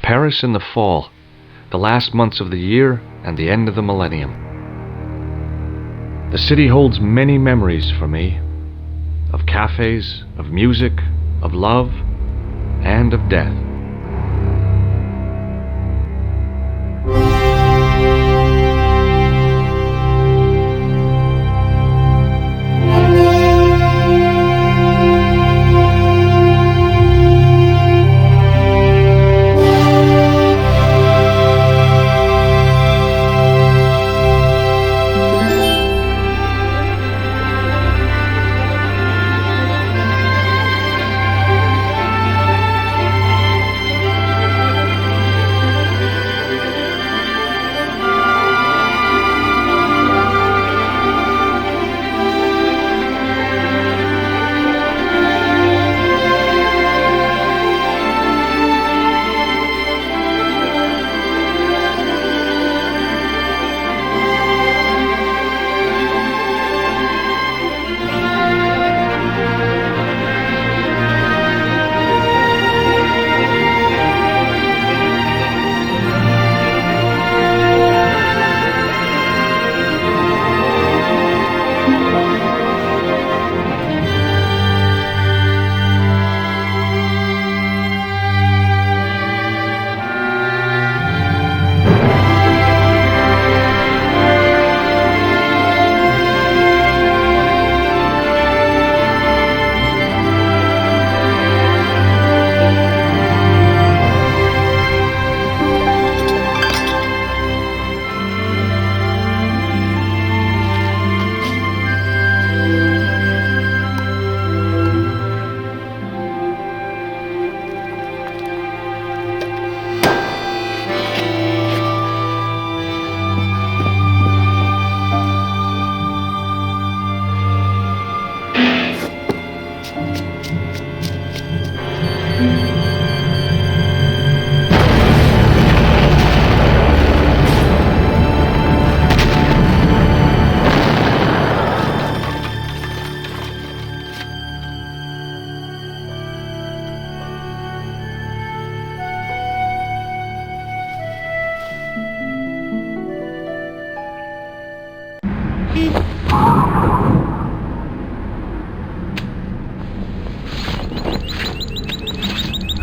Paris in the fall, the last months of the year and the end of the millennium. The city holds many memories for me, of cafes, of music, of love, and of death.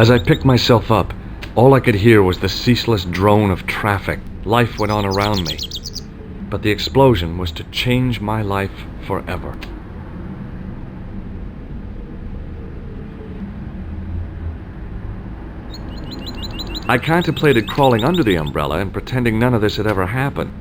As I picked myself up, all I could hear was the ceaseless drone of traffic. Life went on around me, but the explosion was to change my life forever. I contemplated crawling under the umbrella and pretending none of this had ever happened.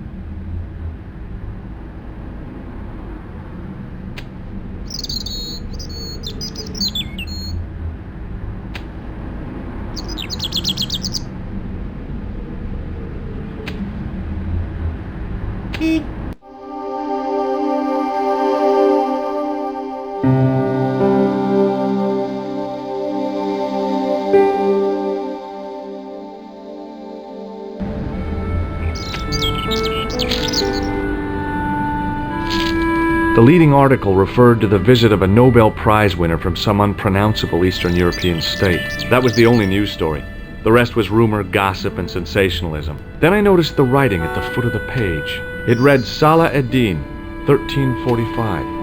The leading article referred to the visit of a Nobel Prize winner from some unpronounceable Eastern European state. That was the only news story. The rest was rumor, gossip, and sensationalism. Then I noticed the writing at the foot of the page. It read Salah ad-Din, 1345.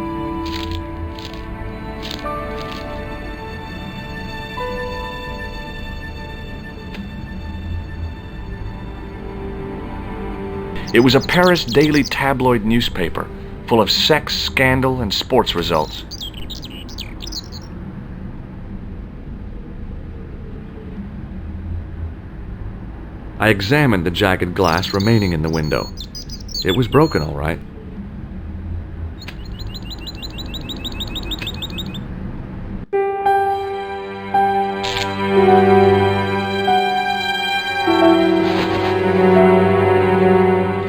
It was a Paris daily tabloid newspaper, full of sex, scandal, and sports results. I examined the jagged glass remaining in the window. It was broken, all right.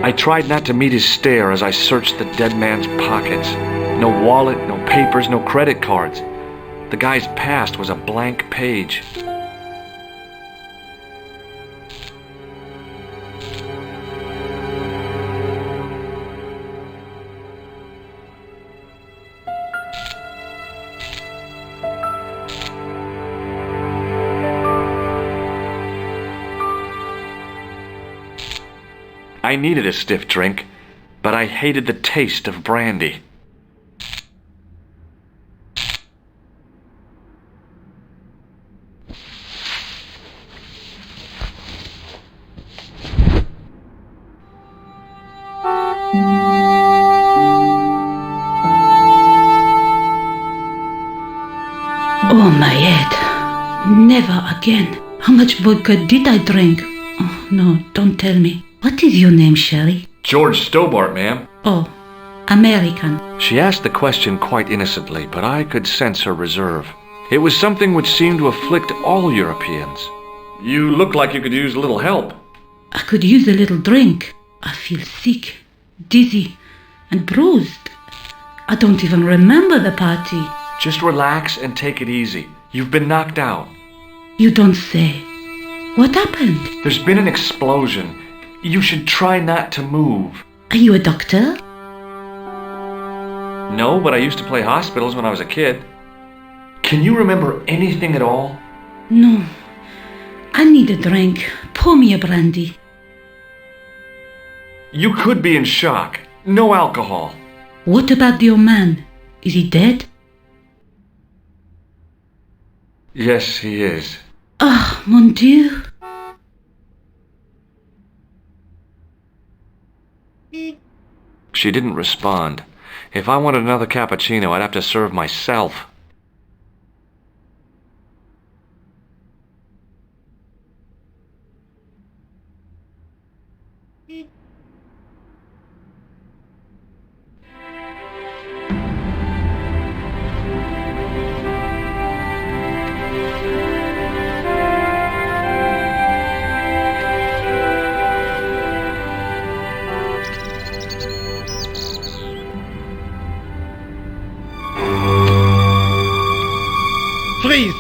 I tried not to meet his stare as I searched the dead man's pockets. No wallet, no papers, no credit cards. The guy's past was a blank page. I needed a stiff drink, but I hated the taste of brandy. Oh, my head. Never again. How much vodka did I drink? Oh, no, don't tell me. What is your name, Sherry? George Stobart, ma'am. Oh, American. She asked the question quite innocently, but I could sense her reserve. It was something which seemed to afflict all Europeans. You look like you could use a little help. I could use a little drink. I feel sick, dizzy, and bruised. I don't even remember the party. Just relax and take it easy. You've been knocked out. You don't say. What happened? There's been an explosion. You should try not to move. Are you a doctor? No, but I used to play hospitals when I was a kid. Can you remember anything at all? No. I need a drink. Pour me a brandy. You could be in shock. No alcohol. What about your man? Is he dead? Yes, he is. Ah, mon Dieu. She didn't respond. If I wanted another cappuccino, I'd have to serve myself. Freeze!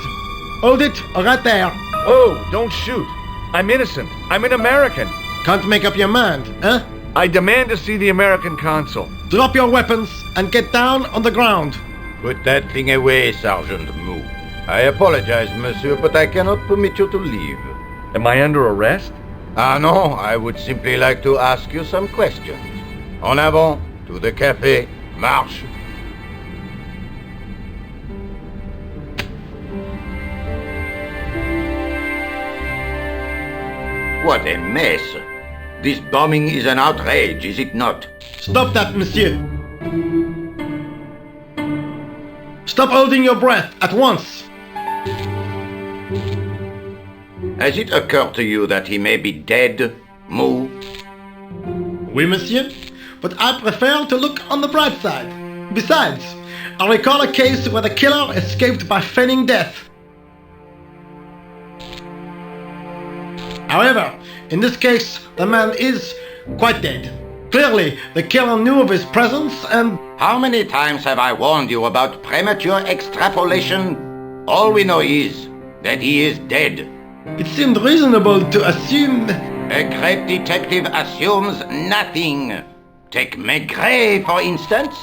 Hold it, right there. Oh, don't shoot. I'm innocent. I'm an American. Can't make up your mind, huh? I demand to see the American consul. Drop your weapons and get down on the ground. Put that thing away, Sergeant Moo. I apologize, monsieur, but I cannot permit you to leave. Am I under arrest? Ah, no, I would simply like to ask you some questions. En avant, to the café, marche. What a mess. This bombing is an outrage, is it not? Stop that, monsieur. Stop holding your breath at once. Has it occurred to you that he may be dead, Moo? Oui, monsieur. But I prefer to look on the bright side. Besides, I recall a case where the killer escaped by feigning death. However, in this case, the man is quite dead. Clearly, the killer knew of his presence and... How many times have I warned you about premature extrapolation? All we know is that he is dead. It seemed reasonable to assume... A great detective assumes nothing. Take Maigret, for instance.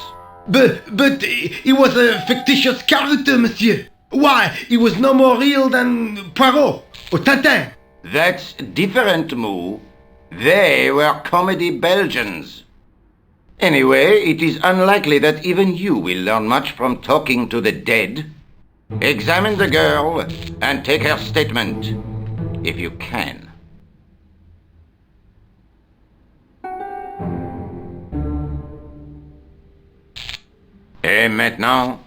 But he was a fictitious character, monsieur. Why, he was no more real than Poirot or Tintin. That's different, Moo. They were comedy Belgians. Anyway, it is unlikely that even you will learn much from talking to the dead. Examine the girl and take her statement, if you can. maintenant,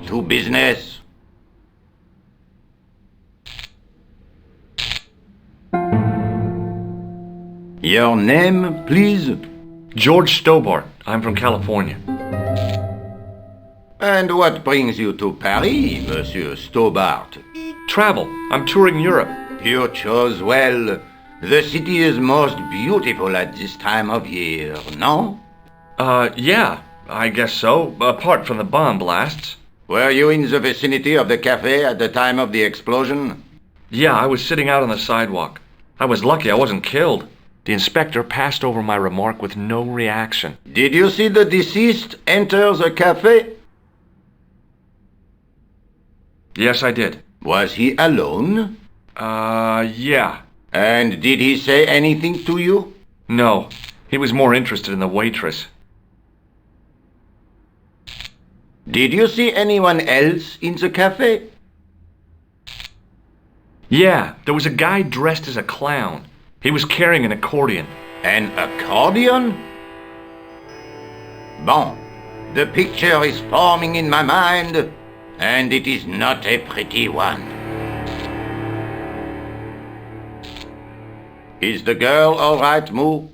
to business. Your name, please? George Stobart. I'm from California. And what brings you to Paris, Monsieur Stobart? Travel. I'm touring Europe. You chose well. The city is most beautiful at this time of year, no? Yeah, I guess so, apart from the bomb blasts. Were you in the vicinity of the cafe at the time of the explosion? Yeah, I was sitting out on the sidewalk. I was lucky I wasn't killed. The inspector passed over my remark with no reaction. Did you see the deceased enter the cafe? Yes, I did. Was he alone? Yeah. And did he say anything to you? No, he was more interested in the waitress. Did you see anyone else in the cafe? Yeah, there was a guy dressed as a clown. He was carrying an accordion. An accordion? Bon, the picture is forming in my mind, and it is not a pretty one. Is the girl all right, Moo?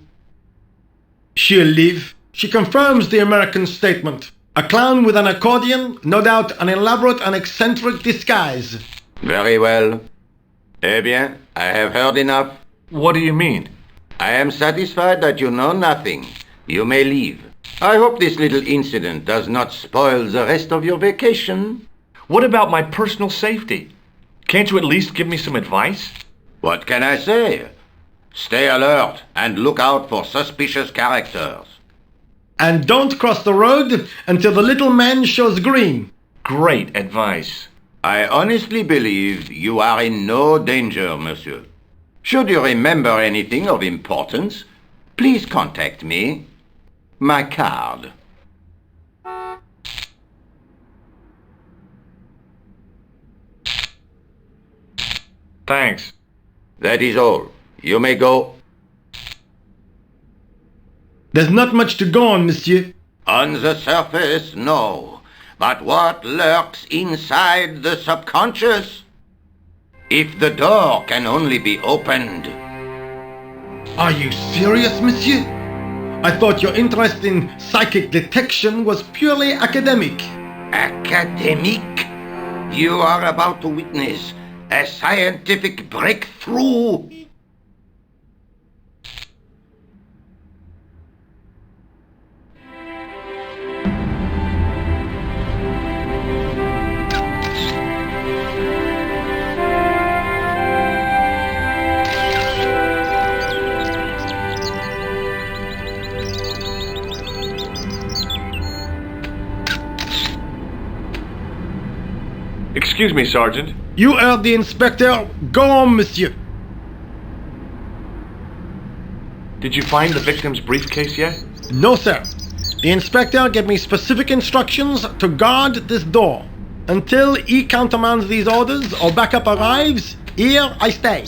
She'll live. She confirms the American statement. A clown with an accordion, no doubt an elaborate and eccentric disguise. Very well. Eh bien, I have heard enough. What do you mean? I am satisfied that you know nothing. You may leave. I hope this little incident does not spoil the rest of your vacation. What about my personal safety? Can't you at least give me some advice? What can I say? Stay alert and look out for suspicious characters. And don't cross the road until the little man shows green. Great advice. I honestly believe you are in no danger, monsieur. Should you remember anything of importance, please contact me. My card. Thanks. That is all. You may go. There's not much to go on, monsieur. On the surface, no. But what lurks inside the subconscious? If the door can only be opened. Are you serious, monsieur? I thought your interest in psychic detection was purely academic. Academic? You are about to witness a scientific breakthrough. Excuse me, Sergeant. You heard the inspector. Go on, monsieur. Did you find the victim's briefcase yet? No, sir. The inspector gave me specific instructions to guard this door. Until he countermands these orders or backup arrives, here I stay.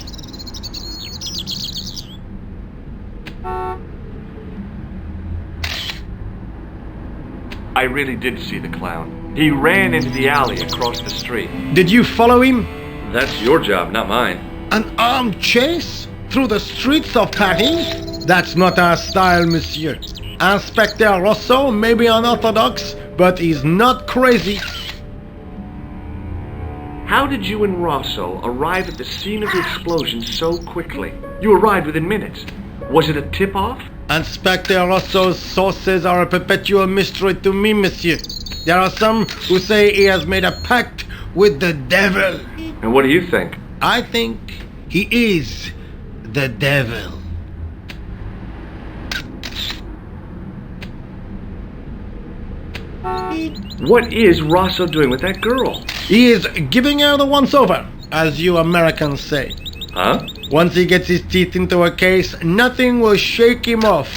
I really did see the clown. He ran into the alley across the street. Did you follow him? That's your job, not mine. An armed chase? Through the streets of Paris? That's not our style, monsieur. Inspector Rosso may be unorthodox, but he's not crazy. How did you and Rosso arrive at the scene of the explosion so quickly? You arrived within minutes. Was it a tip-off? Inspector Rosso's sources are a perpetual mystery to me, monsieur. There are some who say he has made a pact with the devil. And what do you think? I think he is the devil. What is Rosso doing with that girl? He is giving her the once-over, as you Americans say. Huh? Once he gets his teeth into a case, nothing will shake him off.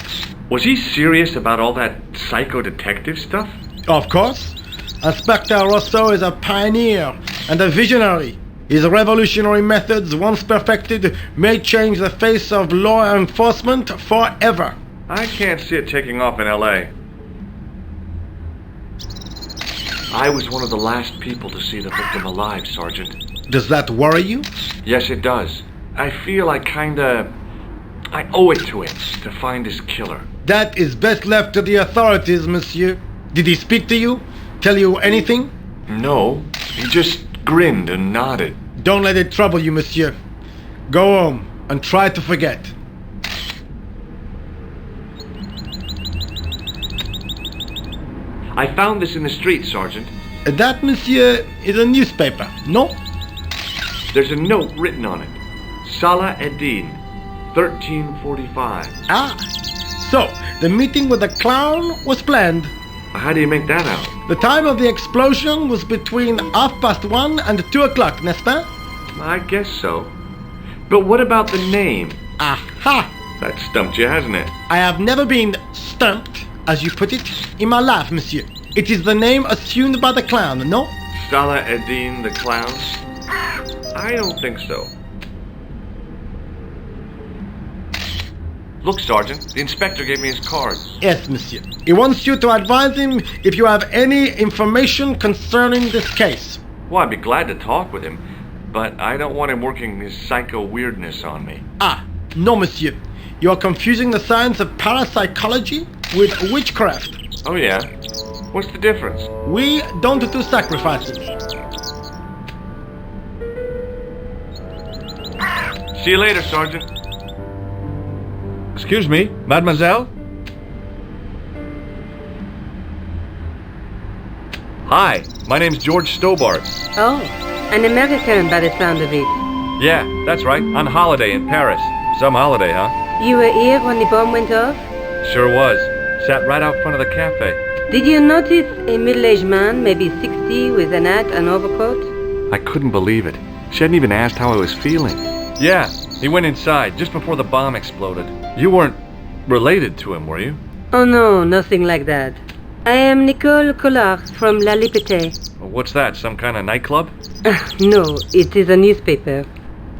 Was he serious about all that psycho-detective stuff? Of course. Inspector Rosso is a pioneer and a visionary. His revolutionary methods, once perfected, may change the face of law enforcement forever. I can't see it taking off in L.A. I was one of the last people to see the victim alive, Sergeant. Does that worry you? Yes, it does. I feel I owe it to him to find his killer. That is best left to the authorities, monsieur. Did he speak to you? Tell you anything? No, he just grinned and nodded. Don't let it trouble you, monsieur. Go home and try to forget. I found this in the street, Sergeant. That, monsieur, is a newspaper, no? There's a note written on it. Salah Eddin, 1345. Ah, so the meeting with the clown was planned. How do you make that out? The time of the explosion was between 1:30 and 2 o'clock, n'est-ce pas? I guess so. But what about the name? Aha! That stumped you, hasn't it? I have never been stumped, as you put it, in my life, monsieur. It is the name assumed by the clown, no? Salah Eddin the Clown? I don't think so. Look, Sergeant, the inspector gave me his card. Yes, monsieur. He wants you to advise him if you have any information concerning this case. Well, I'd be glad to talk with him, but I don't want him working his psycho weirdness on me. Ah, no, monsieur. You are confusing the science of parapsychology with witchcraft. Oh, yeah? What's the difference? We don't do sacrifices. See you later, Sergeant. Excuse me, mademoiselle? Hi, my name's George Stobart. Oh, an American by the sound of it. Yeah, that's right, on holiday in Paris. Some holiday, huh? You were here when the bomb went off? Sure was. Sat right out front of the cafe. Did you notice a middle-aged man, maybe 60, with an hat and overcoat? I couldn't believe it. She hadn't even asked how I was feeling. Yeah, he went inside just before the bomb exploded. You weren't related to him, were you? Oh no, nothing like that. I am Nicole Collard from La Liberté. What's that, some kind of nightclub? No, it is a newspaper.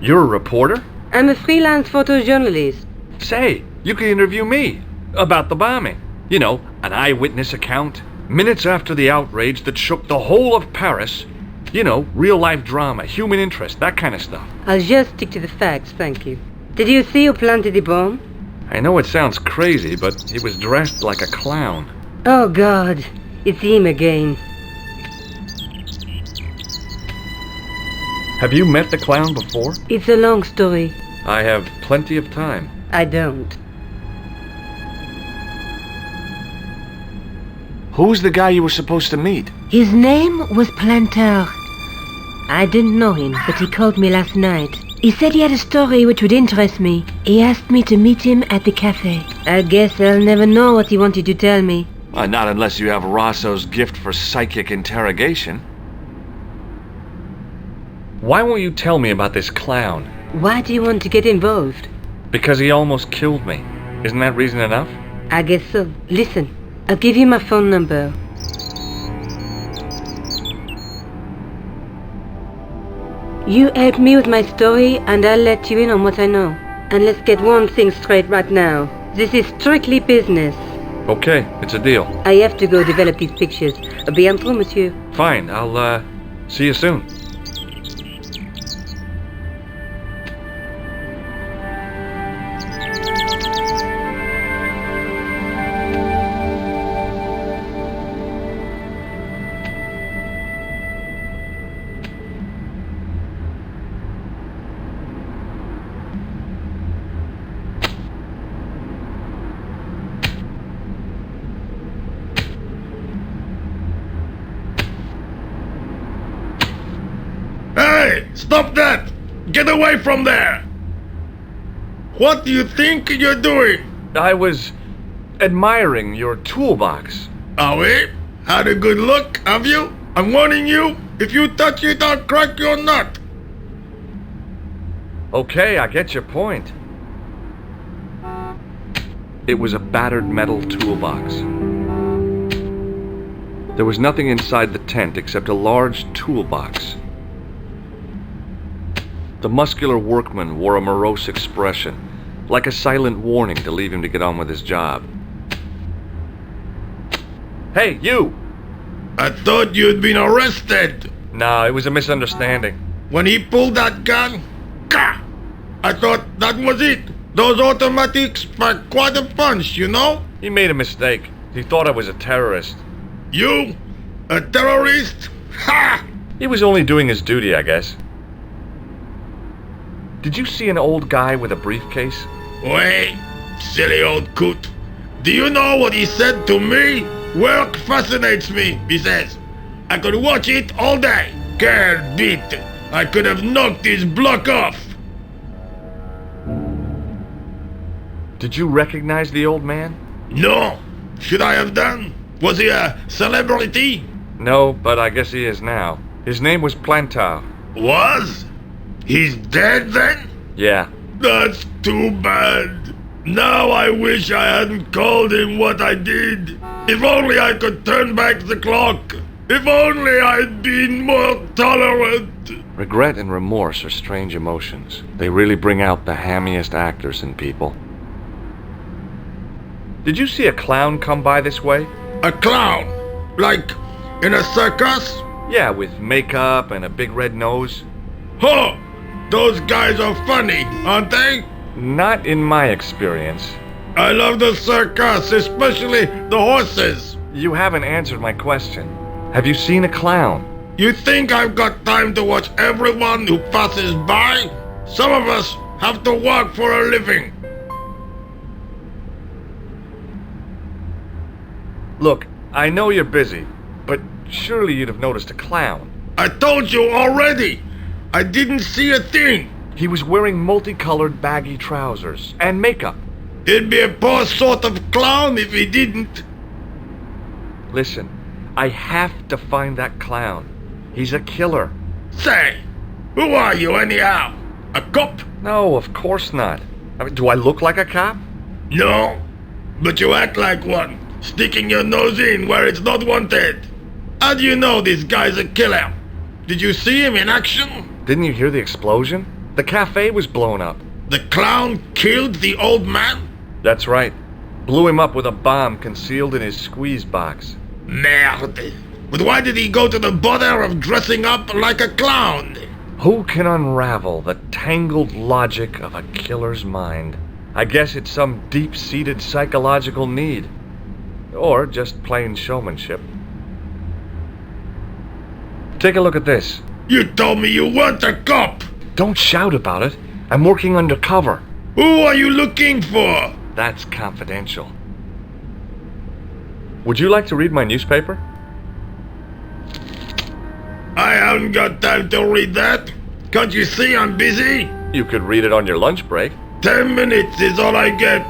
You're a reporter? I'm a freelance photojournalist. Say, you could interview me about the bombing. You know, an eyewitness account. Minutes after the outrage that shook the whole of Paris. You know, real-life drama, human interest, that kind of stuff. I'll just stick to the facts, thank you. Did you see who planted the bomb? I know it sounds crazy, but he was dressed like a clown. Oh God, it's him again. Have you met the clown before? It's a long story. I have plenty of time. I don't. Who's the guy you were supposed to meet? His name was Planter. I didn't know him, but he called me last night. He said he had a story which would interest me. He asked me to meet him at the cafe. I guess I'll never know what he wanted to tell me. Not unless you have Rosso's gift for psychic interrogation. Why won't you tell me about this clown? Why do you want to get involved? Because he almost killed me. Isn't that reason enough? I guess so. Listen, I'll give you my phone number. You help me with my story and I'll let you in on what I know. And let's get one thing straight right now. This is strictly business. Okay, it's a deal. I have to go develop these pictures. À bientôt, monsieur. Fine, I'll, see you soon. Hey! Stop that! Get away from there! What do you think you're doing? I was admiring your toolbox. Oh, wait? Had a good look, have you? I'm warning you, if you touch it, I'll crack your nut. Okay, I get your point. It was a battered metal toolbox. There was nothing inside the tent except a large toolbox. The muscular workman wore a morose expression, like a silent warning to leave him to get on with his job. Hey, you! I thought you'd been arrested. No, it was a misunderstanding. When he pulled that gun, gah! I thought that was it. Those automatics pack quite a punch, you know? He made a mistake. He thought I was a terrorist. You? A terrorist? Ha! He was only doing his duty, I guess. Did you see an old guy with a briefcase? Wait, silly old coot. Do you know what he said to me? Work fascinates me, he says. I could watch it all day. Quel bit. I could have knocked his block off. Did you recognize the old man? No. Should I have done? Was he a celebrity? No, but I guess he is now. His name was Plantar. Was? He's dead then? Yeah. That's too bad. Now I wish I hadn't called him what I did. If only I could turn back the clock. If only I'd been more tolerant. Regret and remorse are strange emotions. They really bring out the hammiest actors in people. Did you see a clown come by this way? A clown? Like in a circus? Yeah, with makeup and a big red nose. Huh! Those guys are funny, aren't they? Not in my experience. I love the circus, especially the horses. You haven't answered my question. Have you seen a clown? You think I've got time to watch everyone who passes by? Some of us have to work for a living. Look, I know you're busy, but surely you'd have noticed a clown. I told you already. I didn't see a thing. He was wearing multicolored baggy trousers and makeup. He'd be a poor sort of clown if he didn't. Listen, I have to find that clown. He's a killer. Say, who are you anyhow? A cop? No, of course not. I mean, do I look like a cop? No, but you act like one, sticking your nose in where it's not wanted. How do you know this guy's a killer? Did you see him in action? Didn't you hear the explosion? The cafe was blown up. The clown killed the old man? That's right. Blew him up with a bomb concealed in his squeeze box. Merde. But why did he go to the bother of dressing up like a clown? Who can unravel the tangled logic of a killer's mind? I guess it's some deep-seated psychological need. Or just plain showmanship. Take a look at this. You told me you weren't a cop. Don't shout about it. I'm working undercover. Who are you looking for? That's confidential. Would you like to read my newspaper? I haven't got time to read that. Can't you see I'm busy? You could read it on your lunch break. 10 minutes is all I get.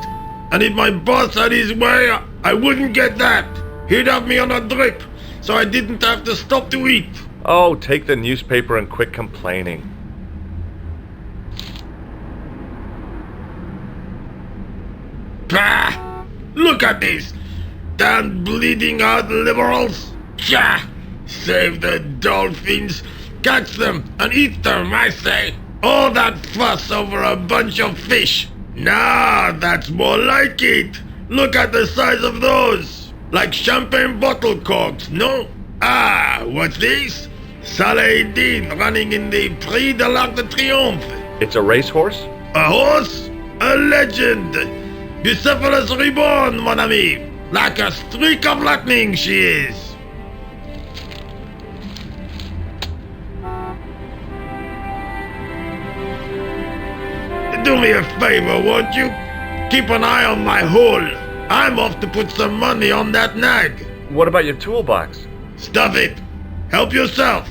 And if my boss had his way, I wouldn't get that. He'd have me on a drip, so I didn't have to stop to eat. Oh, take the newspaper and quit complaining. Pah! Look at this. Damn bleeding out liberals. Tcha! Save the dolphins. Catch them and eat them, I say. All that fuss over a bunch of fish. Nah, that's more like it. Look at the size of those. Like champagne bottle corks, no? Ah, what's this? Saladin running in the Prix de l'Arc de Triomphe. It's a racehorse? A horse? A legend. Bucephalus reborn, mon ami. Like a streak of lightning she is. Do me a favor, won't you? Keep an eye on my hole. I'm off to put some money on that nag. What about your toolbox? Stuff it. Help yourself.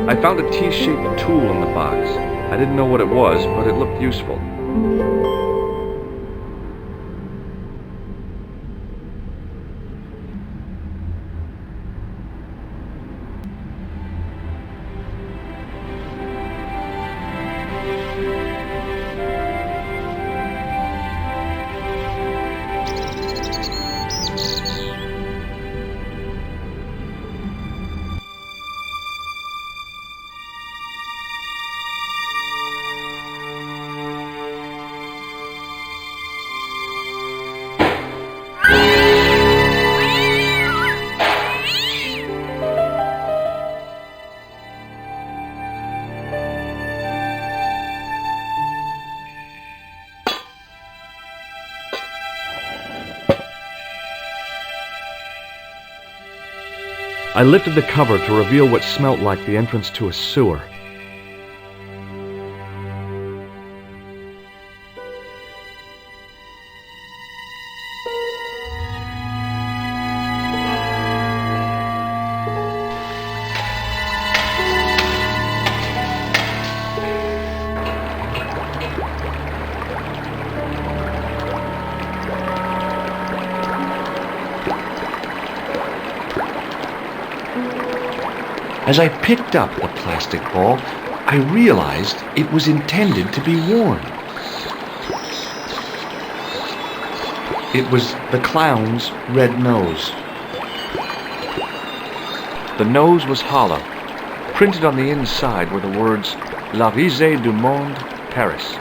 I found a T-shaped tool in the box. I didn't know what it was, but it looked useful. I lifted the cover to reveal what smelt like the entrance to a sewer. As I picked up the plastic ball, I realized it was intended to be worn. It was the clown's red nose. The nose was hollow. Printed on the inside were the words, La Risée du Monde, Paris.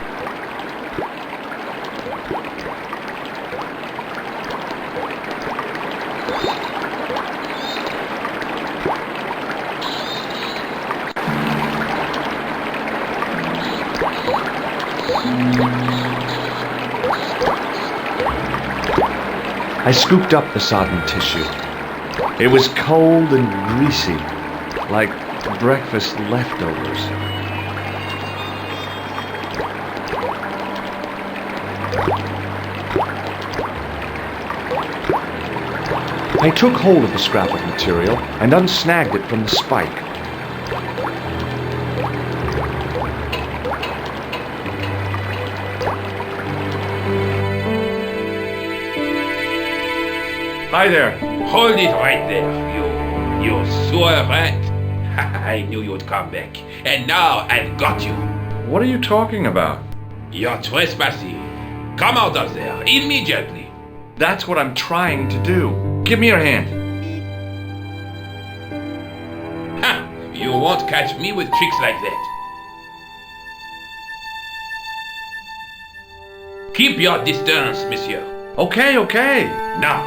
I scooped up the sodden tissue. It was cold and greasy, Like breakfast leftovers. I took hold of the scrap of material and unsnagged it from the spike. Hi there. Hold it right there, you sewer rat. I knew you'd come back. And now I've got you. What are you talking about? You're trespassing. Come out of there, immediately. That's what I'm trying to do. Give me your hand. Ha! You won't catch me with tricks like that. Keep your distance, monsieur. Okay, okay. Now,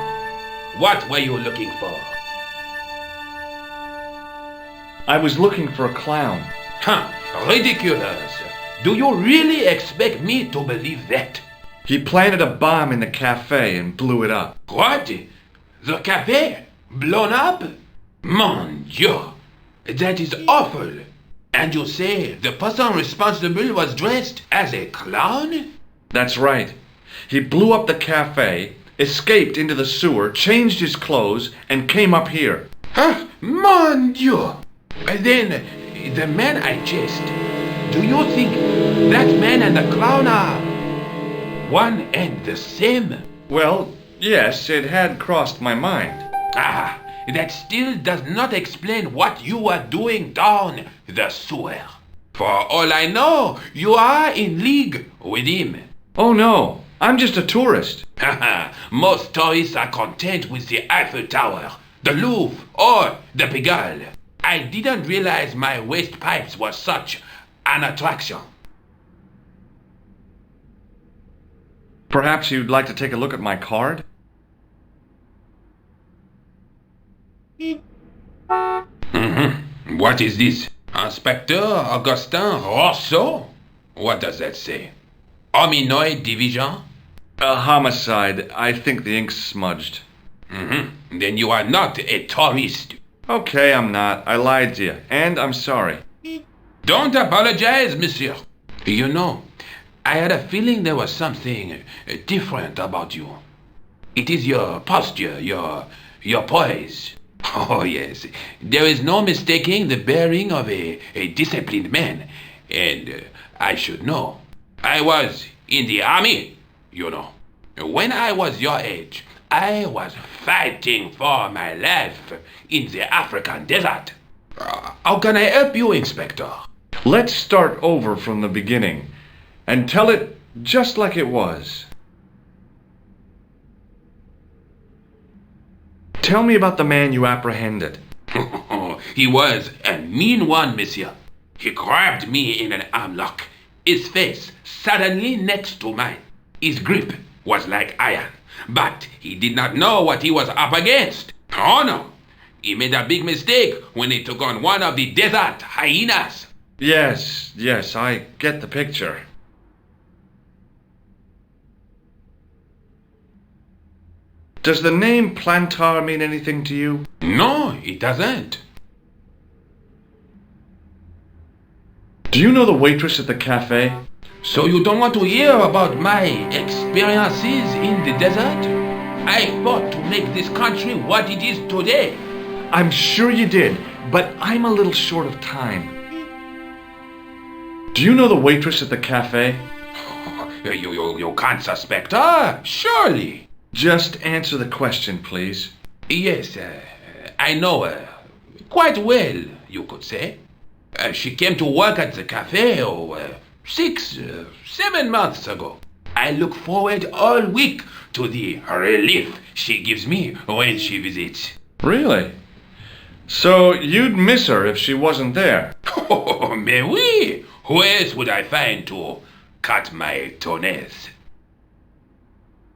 what were you looking for? I was looking for a clown. Huh, ridiculous. Do you really expect me to believe that? He planted a bomb in the cafe and blew it up. What? The cafe? Blown up? Mon Dieu, that is awful. And you say the person responsible was dressed as a clown? That's right. He blew up the cafe, escaped into the sewer, changed his clothes, and came up here. Huh? Mon Dieu! Then, the man I chased, do you think that man and the clown are one and the same? Well, yes, it had crossed my mind. Ah, that still does not explain what you are doing down the sewer. For all I know, you are in league with him. Oh no, I'm just a tourist. Most tourists are content with the Eiffel Tower, the Louvre, or the Pigalle. I didn't realize my waste pipes were such an attraction. Perhaps you'd like to take a look at my card? What is this? Inspector Augustin Rousseau? What does that say? Hominoid Division? A homicide. I think the ink's smudged. Then you are not a tourist. Okay, I'm not. I lied to you. And I'm sorry. Don't apologize, monsieur. You know, I had a feeling there was something different about you. It is your posture, your poise. Oh, yes. There is no mistaking the bearing of a disciplined man. And I should know. I was in the army, you know. When I was your age, I was fighting for my life in the African desert. How can I help you, Inspector? Let's start over from the beginning and tell it just like it was. Tell me about the man you apprehended. He was a mean one, monsieur. He grabbed me in an armlock, his face suddenly next to mine. His grip was like iron, but he did not know what he was up against. Oh no, he made a big mistake when he took on one of the desert hyenas. Yes, I get the picture. Does the name Plantar mean anything to you? No, it doesn't. Do you know the waitress at the cafe? So you don't want to hear about my experiences in the desert? I fought to make this country what it is today. I'm sure you did, but I'm a little short of time. Do you know the waitress at the cafe? You can't suspect her, surely. Just answer the question, please. Yes, I know her. Quite well, you could say. She came to work at the cafe 7 months ago. I look forward all week to the relief she gives me when she visits. Really? So you'd miss her if she wasn't there? Oh, mais oui! Who else would I find to cut my toenails?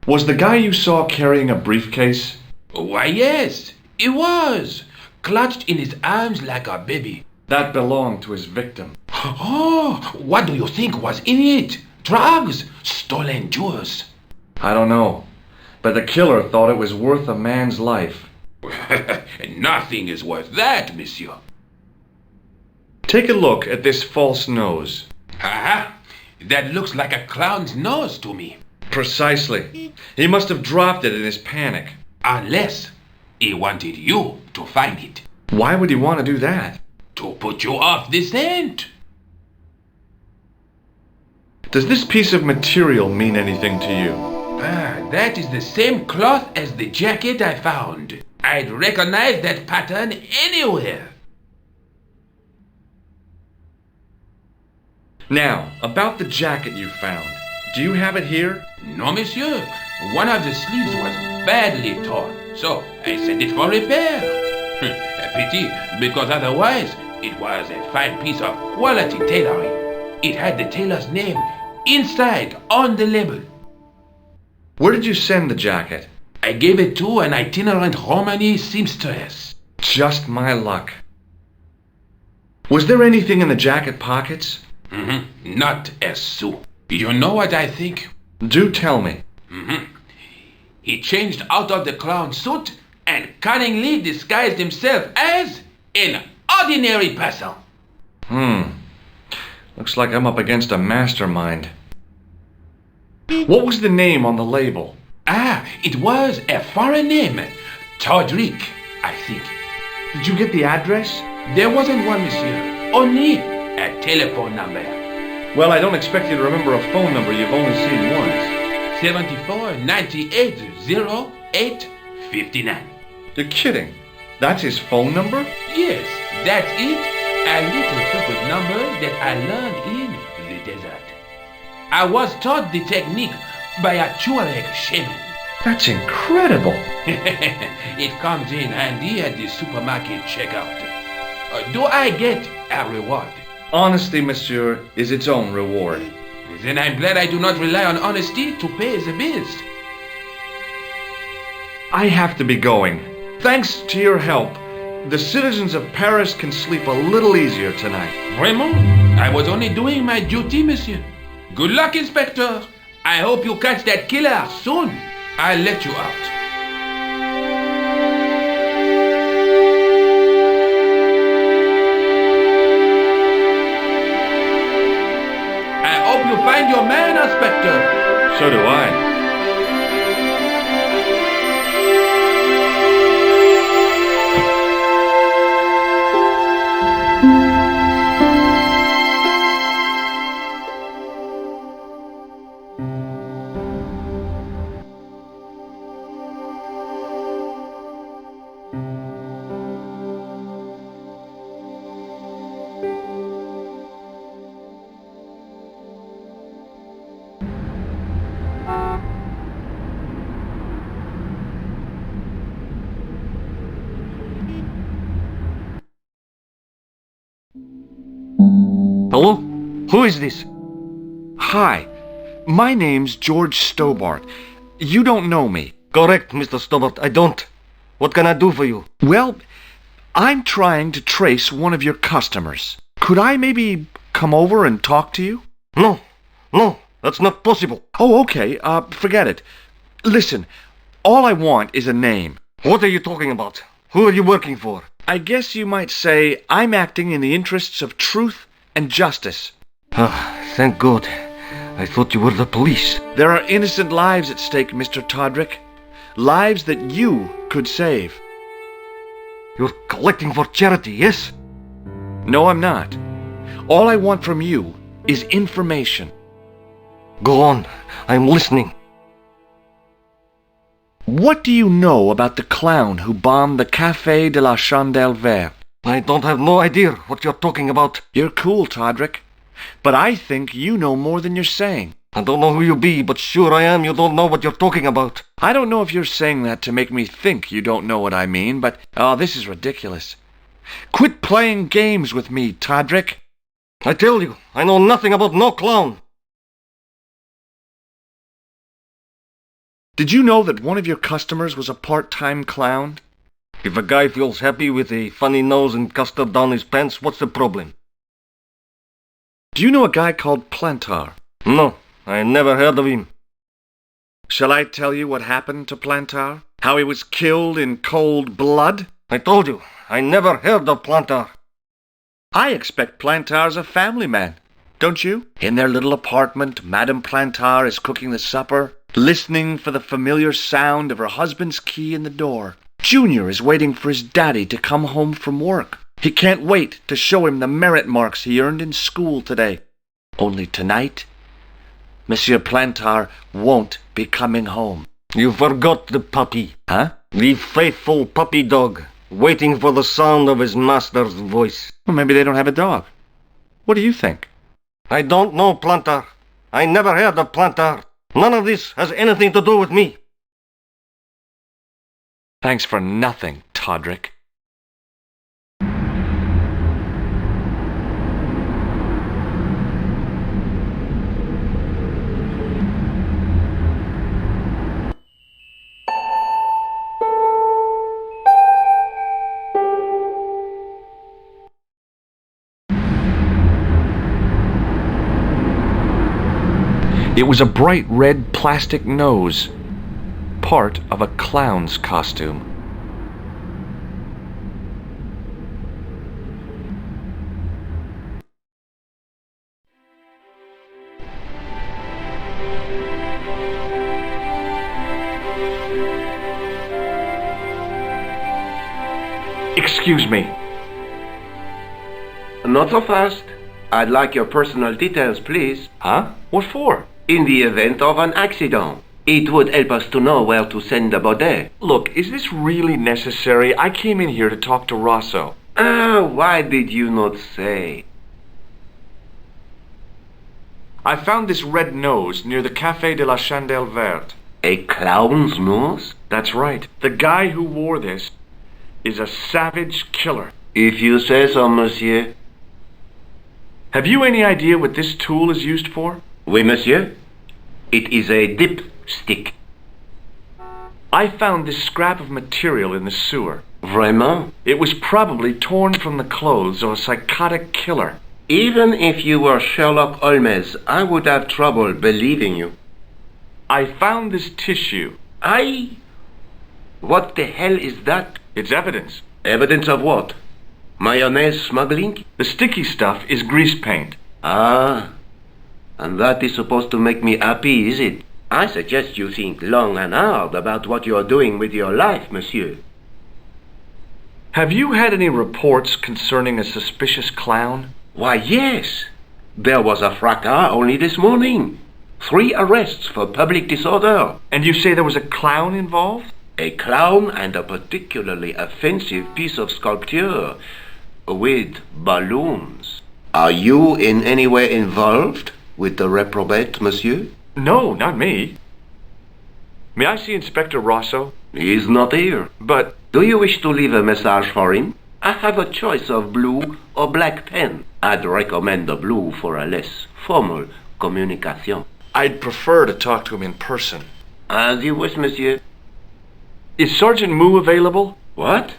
Was the guy you saw carrying a briefcase? Why, yes, he was. Clutched in his arms like a baby. That belonged to his victim. Oh, what do you think was in it? Drugs? Stolen jewels? I don't know, but the killer thought it was worth a man's life. Nothing is worth that, monsieur. Take a look at this false nose. Aha! That looks like a clown's nose to me. Precisely. He must have dropped it in his panic. Unless he wanted you to find it. Why would he want to do that? To put you off the scent. Does this piece of material mean anything to you? That is the same cloth as the jacket I found. I'd recognize that pattern anywhere. Now, about the jacket you found. Do you have it here? No, monsieur. One of the sleeves was badly torn, so I sent it for repair. A pity, because otherwise it was a fine piece of quality tailoring. It had the tailor's name inside on the label. Where did you send the jacket? I gave it to an itinerant Romany seamstress. Just my luck. Was there anything in the jacket pockets? Not a sou. You know what I think? Do tell me. He changed out of the clown suit and cunningly disguised himself as an ordinary person. Looks like I'm up against a mastermind. What was the name on the label? It was a foreign name. Todrick, I think. Did you get the address? There wasn't one, monsieur. Only a telephone number. Well, I don't expect you to remember a phone number you've only seen once. 74 98 08 59. You're kidding. That's his phone number? Yes, that's it. A little secret number that I learned in the desert. I was taught the technique by a Tuareg shaman. That's incredible. It comes in handy at the supermarket checkout. Do I get a reward? Honesty, monsieur, is its own reward. Then I'm glad I do not rely on honesty to pay the bills. I have to be going. Thanks to your help, the citizens of Paris can sleep a little easier tonight. Vraiment? I was only doing my duty, monsieur. Good luck, Inspector. I hope you catch that killer soon. I'll let you out. I hope you find your man, Inspector. So do I. Hello? Who is this? Hi, my name's George Stobart. You don't know me. Correct, Mr. Stobart. I don't. What can I do for you? Well, I'm trying to trace one of your customers. Could I maybe come over and talk to you? No, that's not possible. Oh, okay. Forget it. Listen, all I want is a name. What are you talking about? Who are you working for? I guess you might say I'm acting in the interests of truth and justice. Thank God. I thought you were the police. There are innocent lives at stake, Mr. Todrick. Lives that you could save. You're collecting for charity, yes? No, I'm not. All I want from you is information. Go on. I'm listening. What do you know about the clown who bombed the Café de la Chandelle Verte? I don't have no idea what you're talking about. You're cool, Todrick. But I think you know more than you're saying. I don't know who you be, but sure I am you don't know what you're talking about. I don't know if you're saying that to make me think you don't know what I mean, but, this is ridiculous. Quit playing games with me, Todrick. I tell you, I know nothing about no clown. Did you know that one of your customers was a part-time clown? If a guy feels happy with a funny nose and custard down his pants, what's the problem? Do you know a guy called Plantar? No, I never heard of him. Shall I tell you what happened to Plantar? How he was killed in cold blood? I told you, I never heard of Plantar. I expect Plantar's a family man, don't you? In their little apartment, Madame Plantar is cooking the supper, listening for the familiar sound of her husband's key in the door. Junior is waiting for his daddy to come home from work. He can't wait to show him the merit marks he earned in school today. Only tonight, Monsieur Plantar won't be coming home. You forgot the puppy. Huh? The faithful puppy dog, waiting for the sound of his master's voice. Well, maybe they don't have a dog. What do you think? I don't know Plantar. I never heard of Plantar. None of this has anything to do with me. Thanks for nothing, Todrick. It was a bright red plastic nose, part of a clown's costume. Excuse me. Not so fast. I'd like your personal details, please. Huh? What for? In the event of an accident, it would help us to know where to send the body. Look, is this really necessary? I came in here to talk to Rosso. Why did you not say? I found this red nose near the Café de la Chandelle Verte. A clown's nose? That's right. The guy who wore this is a savage killer. If you say so, monsieur. Have you any idea what this tool is used for? Oui, monsieur. It is a dipstick. I found this scrap of material in the sewer. Vraiment? It was probably torn from the clothes of a psychotic killer. Even if you were Sherlock Holmes, I would have trouble believing you. I found this tissue. What the hell is that? It's evidence. Evidence of what? Mayonnaise smuggling? The sticky stuff is grease paint. Ah, and that is supposed to make me happy, is it? I suggest you think long and hard about what you're doing with your life, monsieur. Have you had any reports concerning a suspicious clown? Why, yes. There was a fracas only this morning. 3 arrests for public disorder. And you say there was a clown involved? A clown and a particularly offensive piece of sculpture with balloons. Are you in any way involved with the reprobate, monsieur? No, not me. May I see Inspector Rosso? He's not here. But do you wish to leave a message for him? I have a choice of blue or black pen. I'd recommend the blue for a less formal communication. I'd prefer to talk to him in person. As you wish, monsieur. Is Sergeant Moo available? What?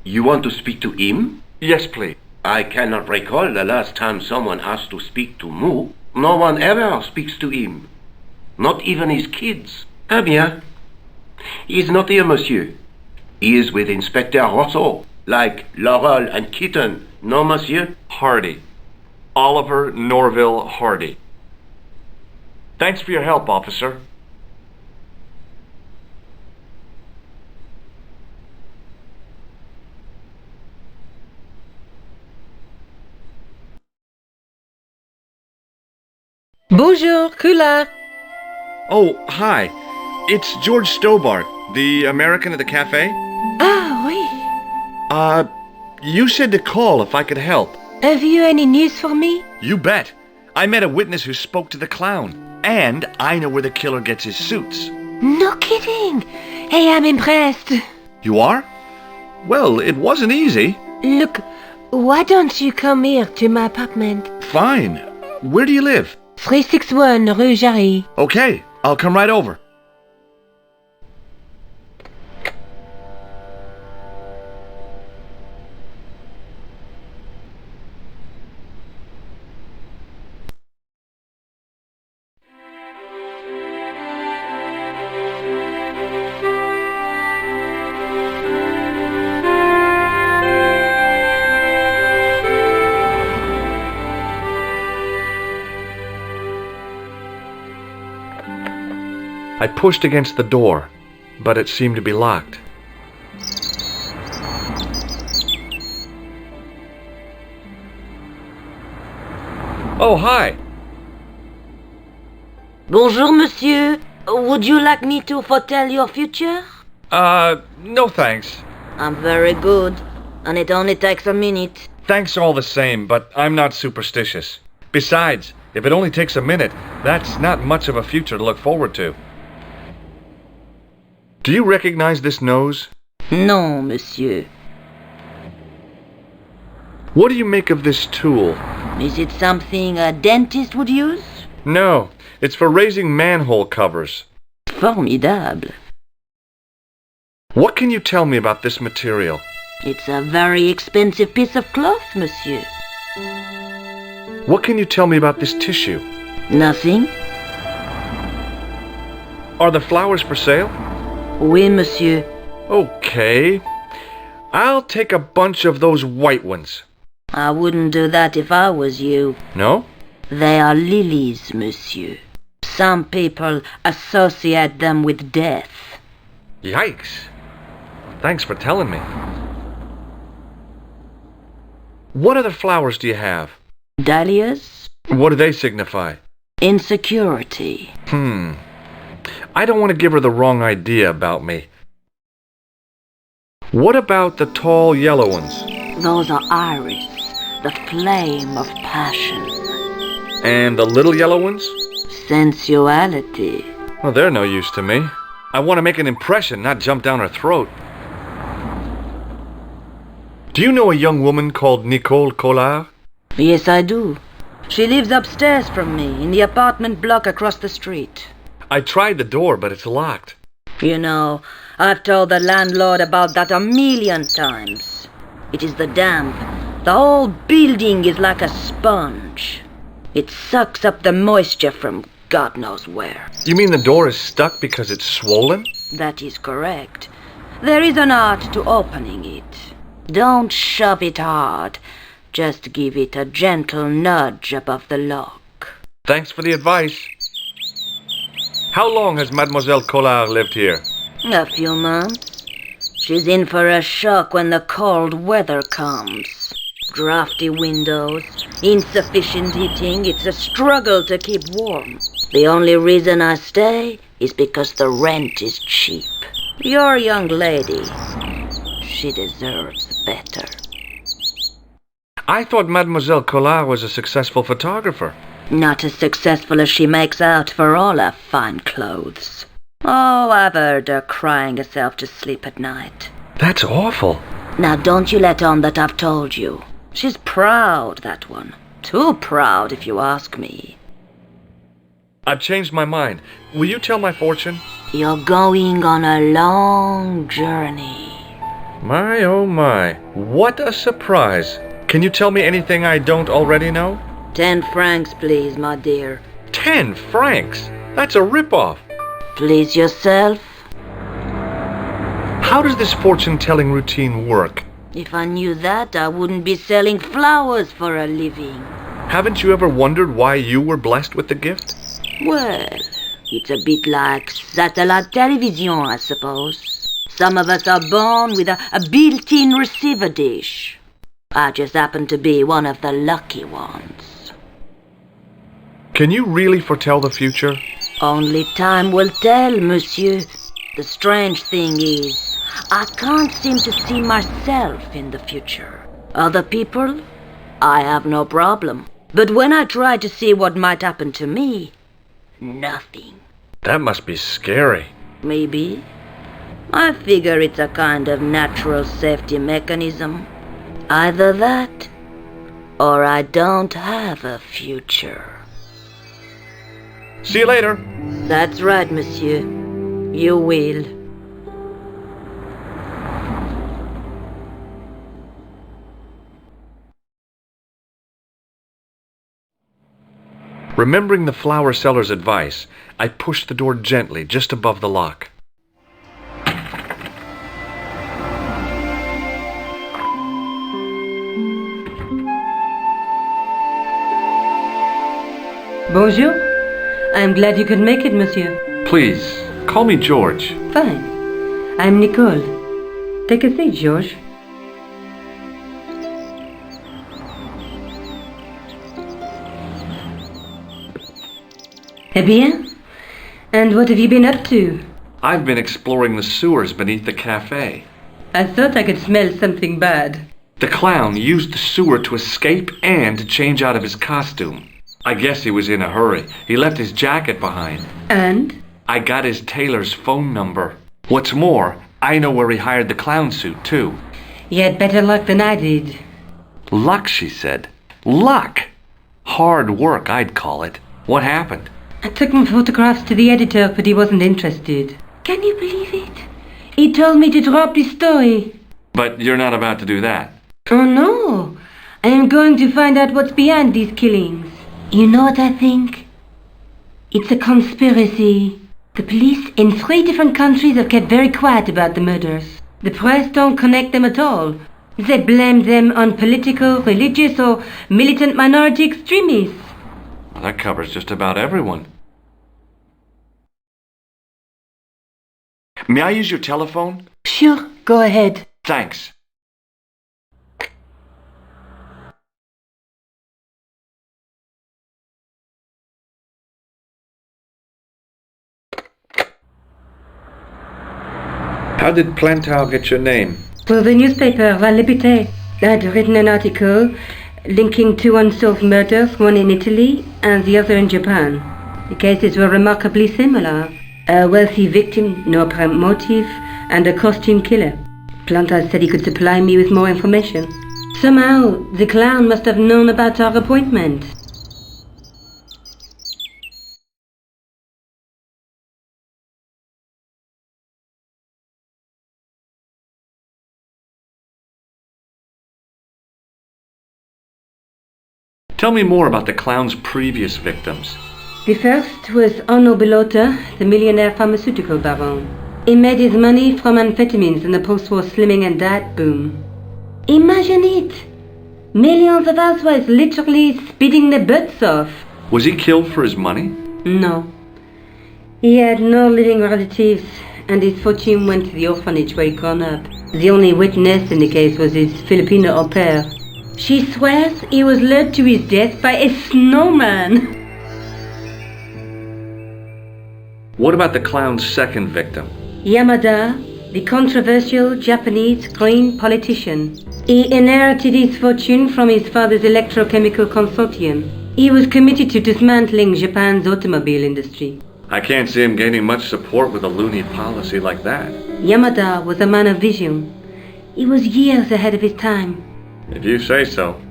You want to speak to him? Yes, please. I cannot recall the last time someone asked to speak to Moo. No one ever speaks to him. Not even his kids. Eh bien. He is not here, monsieur. He is with Inspector Rosso. Like Laurel and Keaton, no, monsieur? Hardy. Oliver Norville Hardy. Thanks for your help, officer. Bonjour, Kula. Oh, hi. It's George Stobart, the American at the cafe. Ah, oui. You said to call if I could help. Have you any news for me? You bet. I met a witness who spoke to the clown. And I know where the killer gets his suits. No kidding. Hey, I'm impressed. You are? Well, it wasn't easy. Look, why don't you come here to my apartment? Fine. Where do you live? 361 Rue Jarry. Okay, I'll come right over. I pushed against the door, but it seemed to be locked. Oh, hi. Bonjour, monsieur. Would you like me to foretell your future? No thanks. I'm very good, and it only takes a minute. Thanks all the same, but I'm not superstitious. Besides, if it only takes a minute, that's not much of a future to look forward to. Do you recognize this nose? No, monsieur. What do you make of this tool? Is it something a dentist would use? No, it's for raising manhole covers. Formidable. What can you tell me about this material? It's a very expensive piece of cloth, monsieur. What can you tell me about this tissue? Nothing. Are the flowers for sale? Oui, monsieur. Okay. I'll take a bunch of those white ones. I wouldn't do that if I was you. No? They are lilies, monsieur. Some people associate them with death. Yikes. Thanks for telling me. What other flowers do you have? Dahlias? What do they signify? Insecurity. I don't want to give her the wrong idea about me. What about the tall yellow ones? Those are iris, the flame of passion. And the little yellow ones? Sensuality. Well, they're no use to me. I want to make an impression, not jump down her throat. Do you know a young woman called Nicole Collard? Yes, I do. She lives upstairs from me, in the apartment block across the street. I tried the door, but it's locked. You know, I've told the landlord about that 1,000,000 times. It is the damp. The whole building is like a sponge. It sucks up the moisture from God knows where. You mean the door is stuck because it's swollen? That is correct. There is an art to opening it. Don't shove it hard. Just give it a gentle nudge above the lock. Thanks for the advice. How long has Mademoiselle Collard lived here? A few months. She's in for a shock when the cold weather comes. Drafty windows, insufficient heating, it's a struggle to keep warm. The only reason I stay is because the rent is cheap. Your young lady, she deserves better. I thought Mademoiselle Collard was a successful photographer. Not as successful as she makes out for all her fine clothes. Oh, I've heard her crying herself to sleep at night. That's awful. Now don't you let on that I've told you. She's proud, that one. Too proud, if you ask me. I've changed my mind. Will you tell my fortune? You're going on a long journey. My, oh my. What a surprise. Can you tell me anything I don't already know? 10 francs, please, my dear. 10 francs? That's a ripoff. Please yourself. How does this fortune-telling routine work? If I knew that, I wouldn't be selling flowers for a living. Haven't you ever wondered why you were blessed with the gift? Well, it's a bit like satellite television, I suppose. Some of us are born with a built-in receiver dish. I just happen to be one of the lucky ones. Can you really foretell the future? Only time will tell, monsieur. The strange thing is, I can't seem to see myself in the future. Other people, I have no problem. But when I try to see what might happen to me, nothing. That must be scary. Maybe. I figure it's a kind of natural safety mechanism. Either that, or I don't have a future. See you later. That's right, monsieur. You will. Remembering the flower seller's advice, I pushed the door gently just above the lock. Bonjour. I'm glad you could make it, monsieur. Please, call me George. Fine. I'm Nicole. Take a seat, George. Eh bien? And what have you been up to? I've been exploring the sewers beneath the cafe. I thought I could smell something bad. The clown used the sewer to escape and to change out of his costume. I guess he was in a hurry. He left his jacket behind. And? I got his tailor's phone number. What's more, I know where he hired the clown suit, too. You had better luck than I did. Luck, she said. Luck! Hard work, I'd call it. What happened? I took my photographs to the editor, but he wasn't interested. Can you believe it? He told me to drop the story. But you're not about to do that. Oh no! I am going to find out what's behind these killings. You know what I think? It's a conspiracy. The police in 3 different countries have kept very quiet about the murders. The press don't connect them at all. They blame them on political, religious, or militant minority extremists. Well, that covers just about everyone. May I use your telephone? Sure, go ahead. Thanks. How did Plantar get your name? For the newspaper, La Liberté, I'd written an article linking 2 unsolved murders, one in Italy and the other in Japan. The cases were remarkably similar. A wealthy victim, no apparent motive, and a costume killer. Plantar said he could supply me with more information. Somehow, the clown must have known about our appointment. Tell me more about the clown's previous victims. The first was Arno Bellota, the millionaire pharmaceutical baron. He made his money from amphetamines in the post-war slimming and diet boom. Imagine it! Millions of housewives literally speeding their butts off. Was he killed for his money? No. He had no living relatives, and his fortune went to the orphanage where he'd grown up. The only witness in the case was his Filipino au pair. She swears he was lured to his death by a snowman. What about the clown's second victim? Yamada, the controversial Japanese green politician. He inherited his fortune from his father's electrochemical consortium. He was committed to dismantling Japan's automobile industry. I can't see him gaining much support with a loony policy like that. Yamada was a man of vision. He was years ahead of his time. If you say so.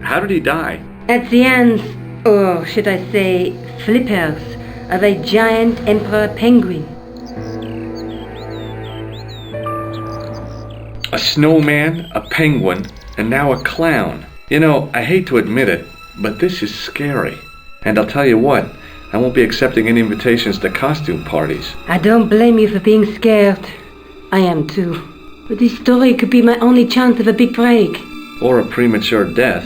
How did he die? At the hands, or should I say, flippers, of a giant emperor penguin. A snowman, a penguin, and now a clown. You know, I hate to admit it, but this is scary. And I'll tell you what, I won't be accepting any invitations to costume parties. I don't blame you for being scared. I am too. But this story could be my only chance of a big break. Or a premature death.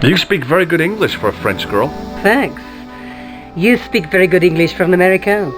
You speak very good English for a French girl. Thanks. You speak very good English for an American.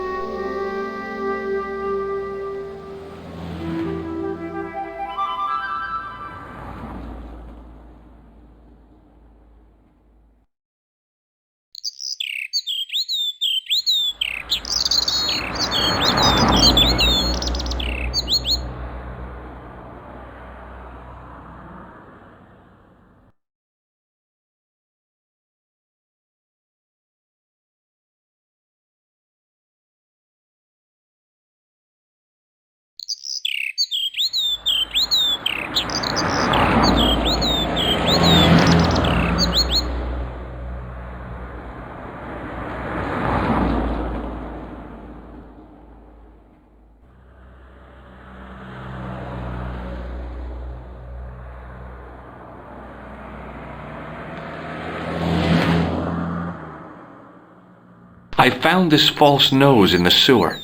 I found this false nose in the sewer.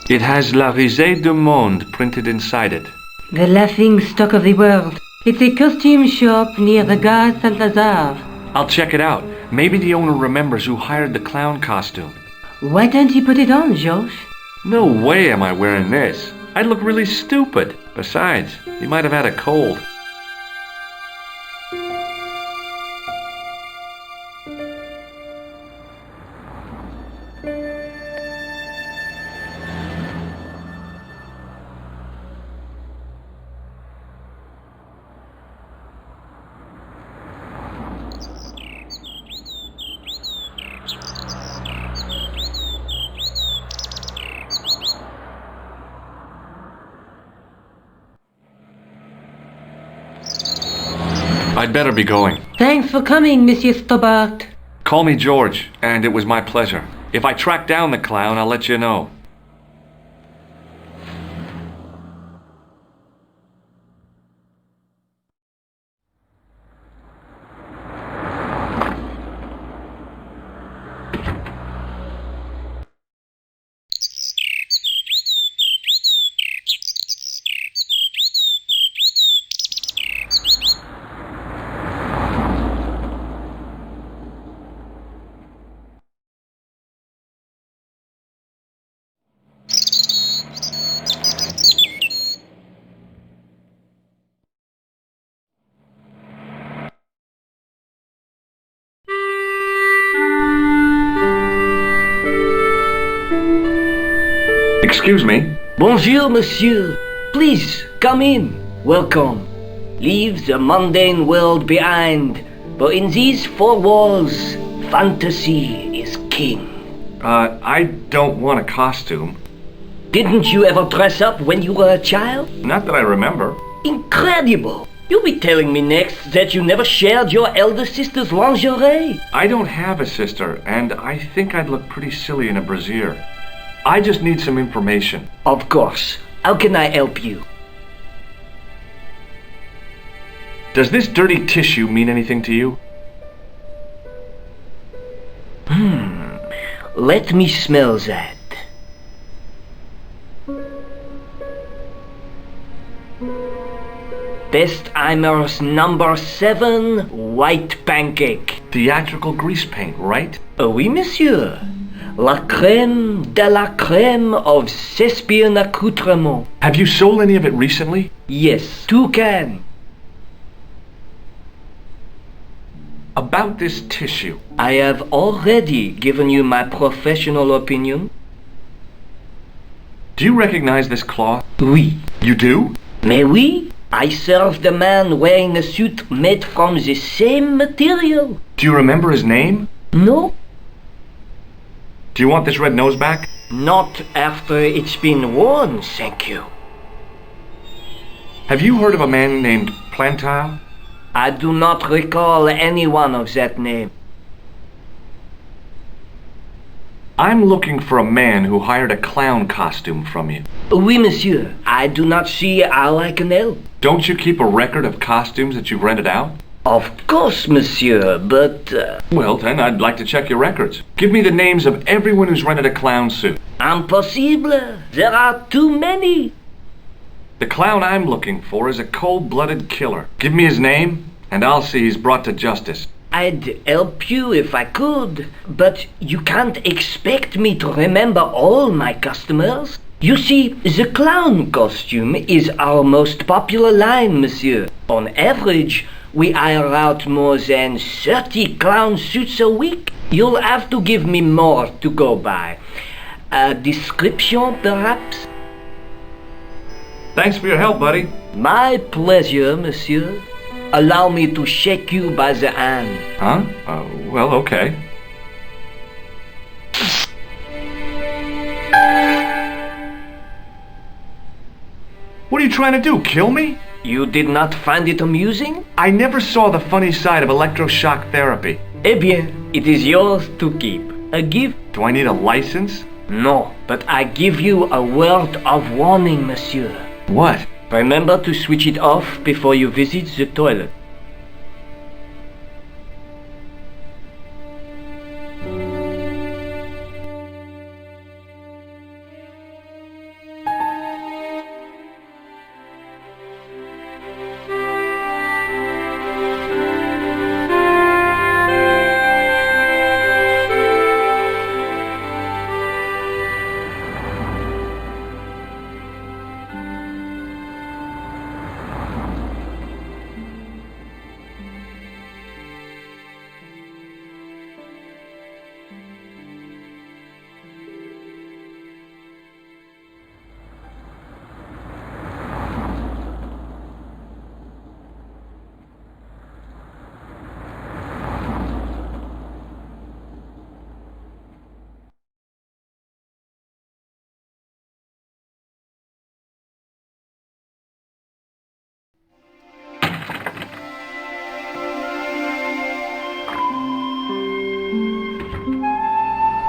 It has La Risée du Monde printed inside it. The laughing stock of the world. It's a costume shop near the Gare Saint-Lazare. I'll check it out. Maybe the owner remembers who hired the clown costume. Why don't you put it on, Josh? No way am I wearing this. I'd look really stupid. Besides, he might have had a cold. I'd better be going. Thanks for coming, Monsieur Stobart. Call me George, and it was my pleasure. If I track down the clown, I'll let you know. Excuse me. Bonjour, monsieur. Please, come in. Welcome. Leave the mundane world behind. But in these four walls, fantasy is king. I don't want a costume. Didn't you ever dress up when you were a child? Not that I remember. Incredible! You'll be telling me next that you never shared your elder sister's lingerie. I don't have a sister, and I think I'd look pretty silly in a brassiere. I just need some information. Of course. How can I help you? Does this dirty tissue mean anything to you? Let me smell that. Bestheimer's number 7 white pancake. Theatrical grease paint, right? Oui, monsieur. La crème de la crème of Thespian accoutrement. Have you sold any of it recently? Yes, 2 cans. About this tissue. I have already given you my professional opinion. Do you recognize this cloth? Oui. You do? Mais oui, I served a man wearing a suit made from the same material. Do you remember his name? No, Do you want this red nose back? not after it's been worn, thank you. Have you heard of a man named Plantile? I do not recall anyone of that name. I'm looking for a man who hired a clown costume from you. Oui, monsieur. I do not see how I can help. Don't you keep a record of costumes that you've rented out? Of course, monsieur, but... Well, then, I'd like to check your records. Give me the names of everyone who's rented a clown suit. Impossible. There are too many. The clown I'm looking for is a cold-blooded killer. Give me his name, and I'll see he's brought to justice. I'd help you if I could, but you can't expect me to remember all my customers. You see, the clown costume is our most popular line, monsieur. On average, we hire out more than 30 clown suits a week. You'll have to give me more to go by. A description, perhaps? Thanks for your help, buddy. My pleasure, monsieur. Allow me to shake you by the hand. Huh? Well, okay. What are you trying to do, kill me? You did not find it amusing? I never saw the funny side of electroshock therapy. Eh bien, it is yours to keep. A gift? Do I need a license? No, but I give you a word of warning, monsieur. What? Remember to switch it off before you visit the toilet.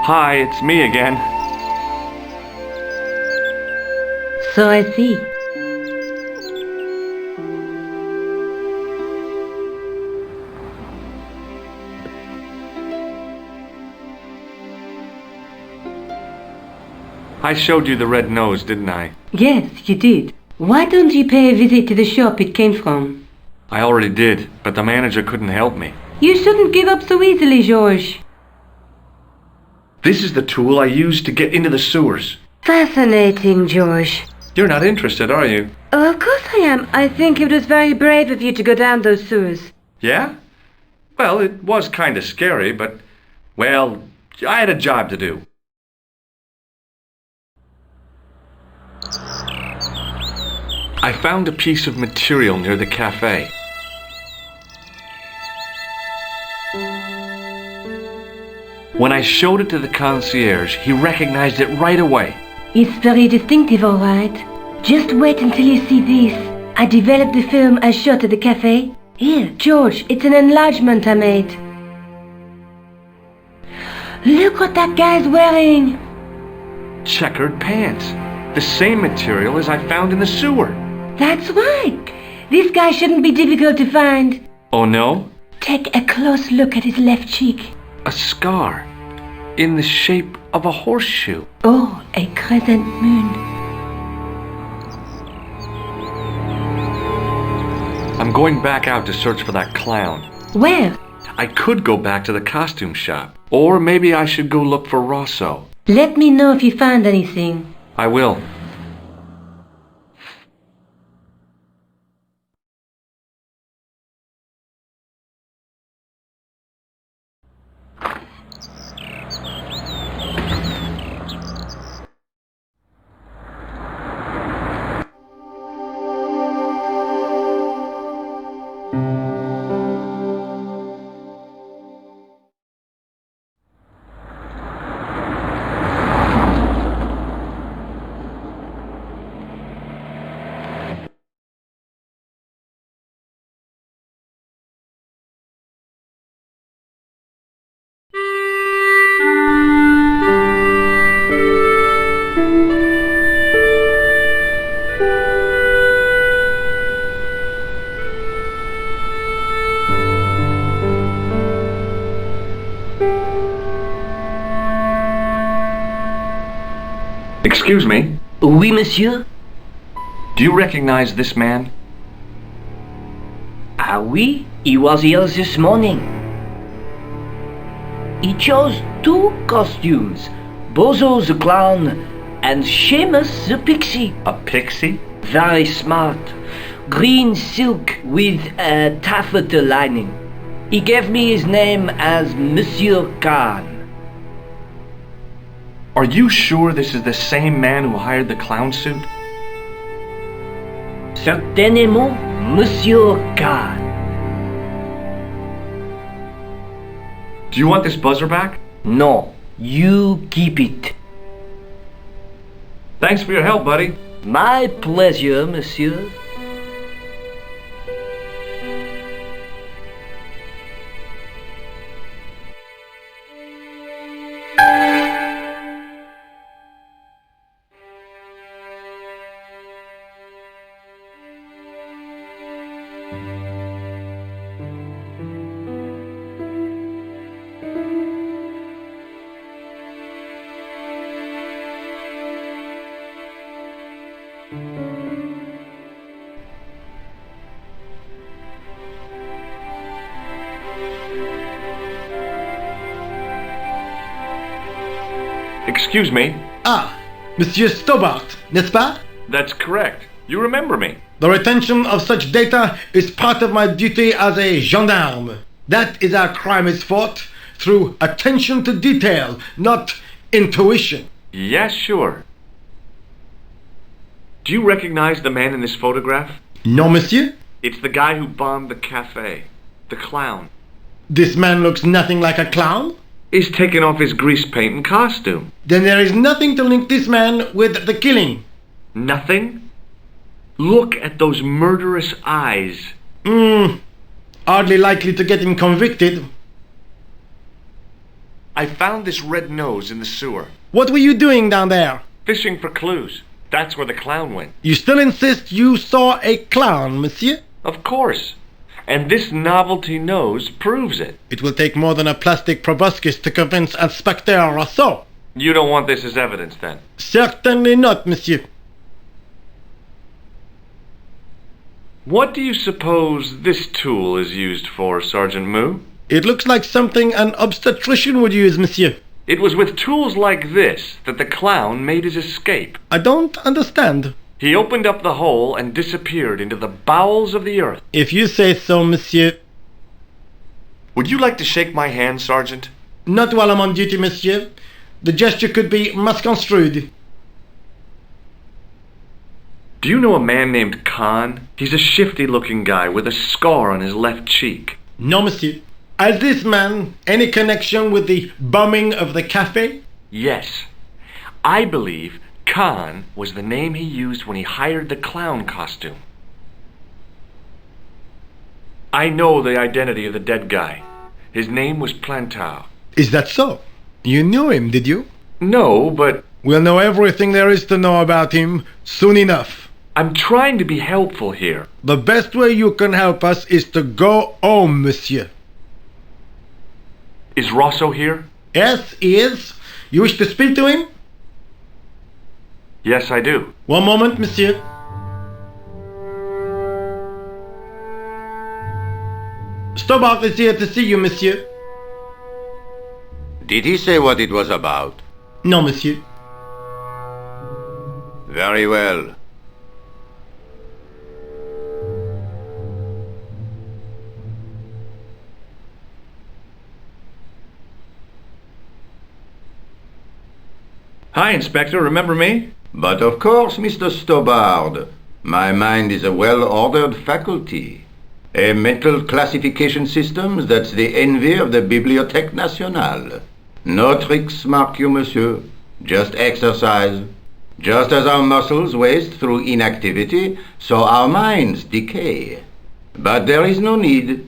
Hi, it's me again. So I see. I showed you the red nose, didn't I? Yes, you did. Why don't you pay a visit to the shop it came from? I already did, but the manager couldn't help me. You shouldn't give up so easily, Georges. This is the tool I used to get into the sewers. Fascinating, Georges. You're not interested, are you? Oh, of course I am. I think it was very brave of you to go down those sewers. Yeah? Well, it was kind of scary, but, well, I had a job to do. I found a piece of material near the cafe. When I showed it to the concierge, he recognized it right away. It's very distinctive, all right. Just wait until you see this. I developed the film I shot at the cafe. Here, George, it's an enlargement I made. Look what that guy's wearing. Checkered pants. The same material as I found in the sewer. That's right. This guy shouldn't be difficult to find. Oh, no? Take a close look at his left cheek. A scar. In the shape of a horseshoe. Oh, a crescent moon. I'm going back out to search for that clown. Where? I could go back to the costume shop. Or maybe I should go look for Rosso. Let me know if you find anything. I will. Excuse me. Oui, monsieur? Do you recognize this man? Ah oui, he was here this morning. He chose 2 costumes, Bozo the clown and Seamus the pixie. A pixie? Very smart. Green silk with a taffeta lining. He gave me his name as Monsieur Khan. Are you sure this is the same man who hired the clown suit? Certainement, Monsieur Khan. Do you want this buzzer back? No, you keep it. Thanks for your help, buddy. My pleasure, monsieur. Excuse me? Ah, Monsieur Stobart, n'est-ce pas? That's correct. You remember me. The retention of such data is part of my duty as a gendarme. That is how crime is fought, through attention to detail, not intuition. Yes, sure. Do you recognize the man in this photograph? No, monsieur? It's the guy who bombed the cafe. The clown. This man looks nothing like a clown? He's taken off his grease paint and costume. Then there is nothing to link this man with the killing. Nothing? Look at those murderous eyes. Hardly likely to get him convicted. I found this red nose in the sewer. What were you doing down there? Fishing for clues. That's where the clown went. You still insist you saw a clown, monsieur? Of course. And this novelty nose proves it. It will take more than a plastic proboscis to convince Inspector Rousseau. You don't want this as evidence, then? Certainly not, monsieur. What do you suppose this tool is used for, Sergeant Moo? It looks like something an obstetrician would use, monsieur. It was with tools like this that the clown made his escape. I don't understand. He opened up the hole and disappeared into the bowels of the earth. If you say so, monsieur. Would you like to shake my hand, Sergeant? Not while I'm on duty, monsieur. The gesture could be misconstrued. Do you know a man named Khan? He's a shifty-looking guy with a scar on his left cheek. No, monsieur. Has this man any connection with the bombing of the cafe? Yes. I believe Khan was the name he used when he hired the clown costume. I know the identity of the dead guy. His name was Plantar. Is that so? You knew him, did you? No, but... We'll know everything there is to know about him soon enough. I'm trying to be helpful here. The best way you can help us is to go home, monsieur. Is Rosso here? Yes, he is. You wish to speak to him? Yes, I do. One moment, monsieur. Stobart is here to see you, monsieur. Did he say what it was about? No, monsieur. Very well. Hi, Inspector. Remember me? But of course, Mr. Stobart. My mind is a well-ordered faculty. A mental classification system that's the envy of the Bibliothèque Nationale. No tricks, mark you, monsieur. Just exercise. Just as our muscles waste through inactivity, so our minds decay. But there is no need.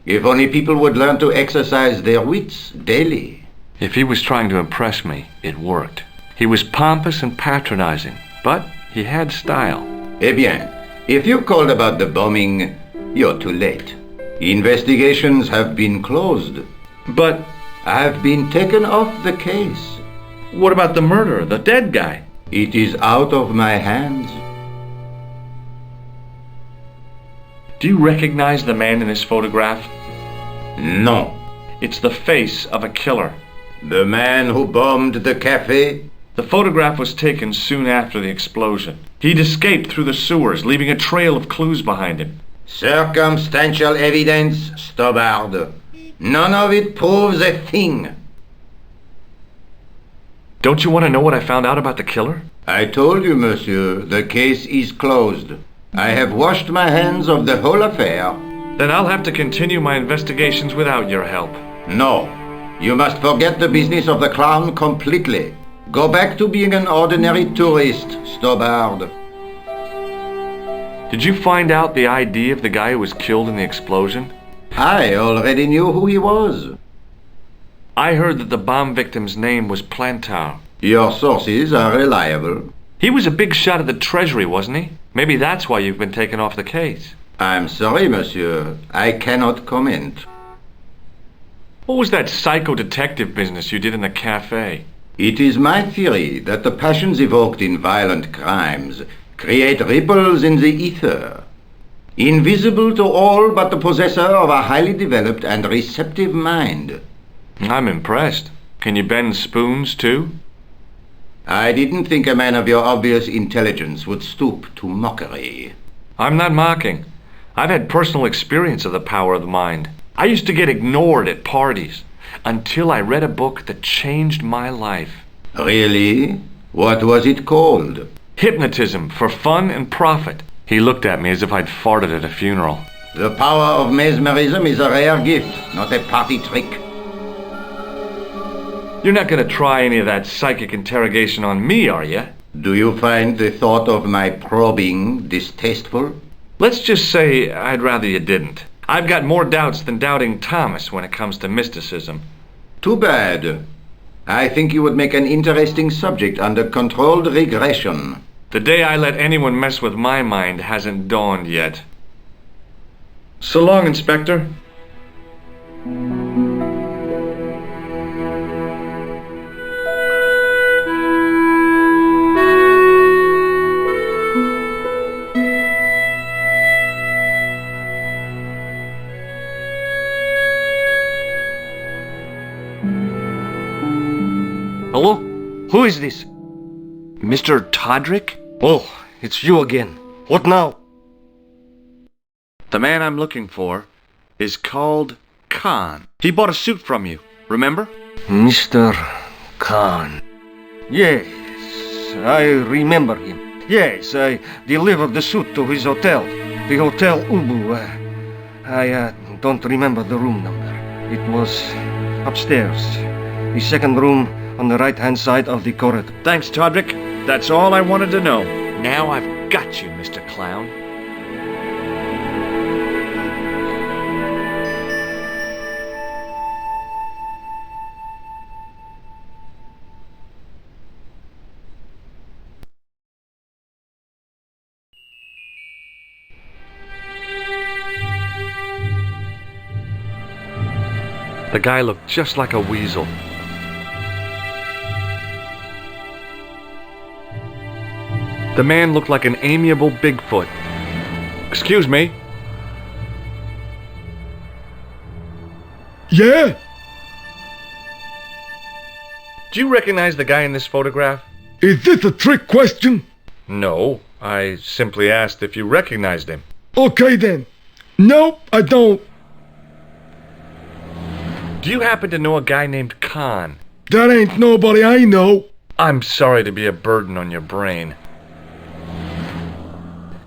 If only people would learn to exercise their wits daily. If he was trying to impress me, it worked. He was pompous and patronizing, but he had style. Eh bien, if you called about the bombing, you're too late. Investigations have been closed. But I've been taken off the case. what about the murderer, the dead guy? It is out of my hands. Do you recognize the man in this photograph? No. It's the face of a killer. The man who bombed the cafe? The photograph was taken soon after the explosion. He'd escaped through the sewers, leaving a trail of clues behind him. Circumstantial evidence, Stobbard. None of it proves a thing. Don't you want to know what I found out about the killer? I told you, monsieur, the case is closed. I have washed my hands of the whole affair. Then I'll have to continue my investigations without your help. No. You must forget the business of the clown completely. Go back to being an ordinary tourist, Stobbard. Did you find out the ID of the guy who was killed in the explosion? I already knew who he was. I heard that the bomb victim's name was Plantar. Your sources are reliable. He was a big shot at the Treasury, wasn't he? Maybe that's why you've been taken off the case. I'm sorry, monsieur. I cannot comment. What was that psycho-detective business you did in the cafe? It is my theory that the passions evoked in violent crimes create ripples in the ether, invisible to all but the possessor of a highly developed and receptive mind. I'm impressed. Can you bend spoons, too? I didn't think a man of your obvious intelligence would stoop to mockery. I'm not mocking. I've had personal experience of the power of the mind. I used to get ignored at parties until I read a book that changed my life. Really? What was it called? Hypnotism for Fun and Profit. He looked at me as if I'd farted at a funeral. The power of mesmerism is a rare gift, not a party trick. You're not going to try any of that psychic interrogation on me, are you? Do you find the thought of my probing distasteful? Let's just say I'd rather you didn't. I've got more doubts than Doubting Thomas when it comes to mysticism. Too bad. I think you would make an interesting subject under controlled regression. The day I let anyone mess with my mind hasn't dawned yet. So long, Inspector. Hello? Who is this? Mr. Todrick? Oh, it's you again. What now? The man I'm looking for is called Khan. He bought a suit from you, remember? Mr. Khan. Yes, I remember him. Yes, I delivered the suit to his hotel. The Hotel Ubu. I don't remember the room number. It was upstairs. The second room on the right-hand side of the corridor. Thanks, Todrick. That's all I wanted to know. Now I've got you, Mr. Clown. The guy looked just like a weasel. The man looked like an amiable Bigfoot. Excuse me? Yeah? Do you recognize the guy in this photograph? Is this a trick question? No, I simply asked if you recognized him. Okay then. Nope, I don't. Do you happen to know a guy named Khan? That ain't nobody I know. I'm sorry to be a burden on your brain.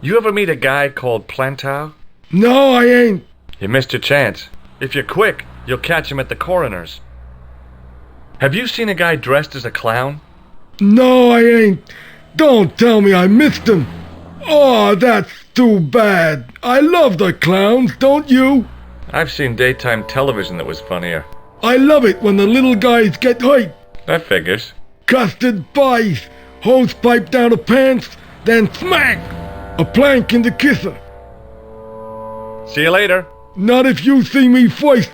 You ever meet a guy called Plantar? No, I ain't. You missed your chance. If you're quick, you'll catch him at the coroner's. Have you seen a guy dressed as a clown? No, I ain't. Don't tell me I missed him. Oh, that's too bad. I love the clowns, don't you? I've seen daytime television that was funnier. I love it when the little guys get hyped. That figures. Custard pies, hose pipe down the pants, then smack! A plank in the kisser. See you later. Not if you see me first.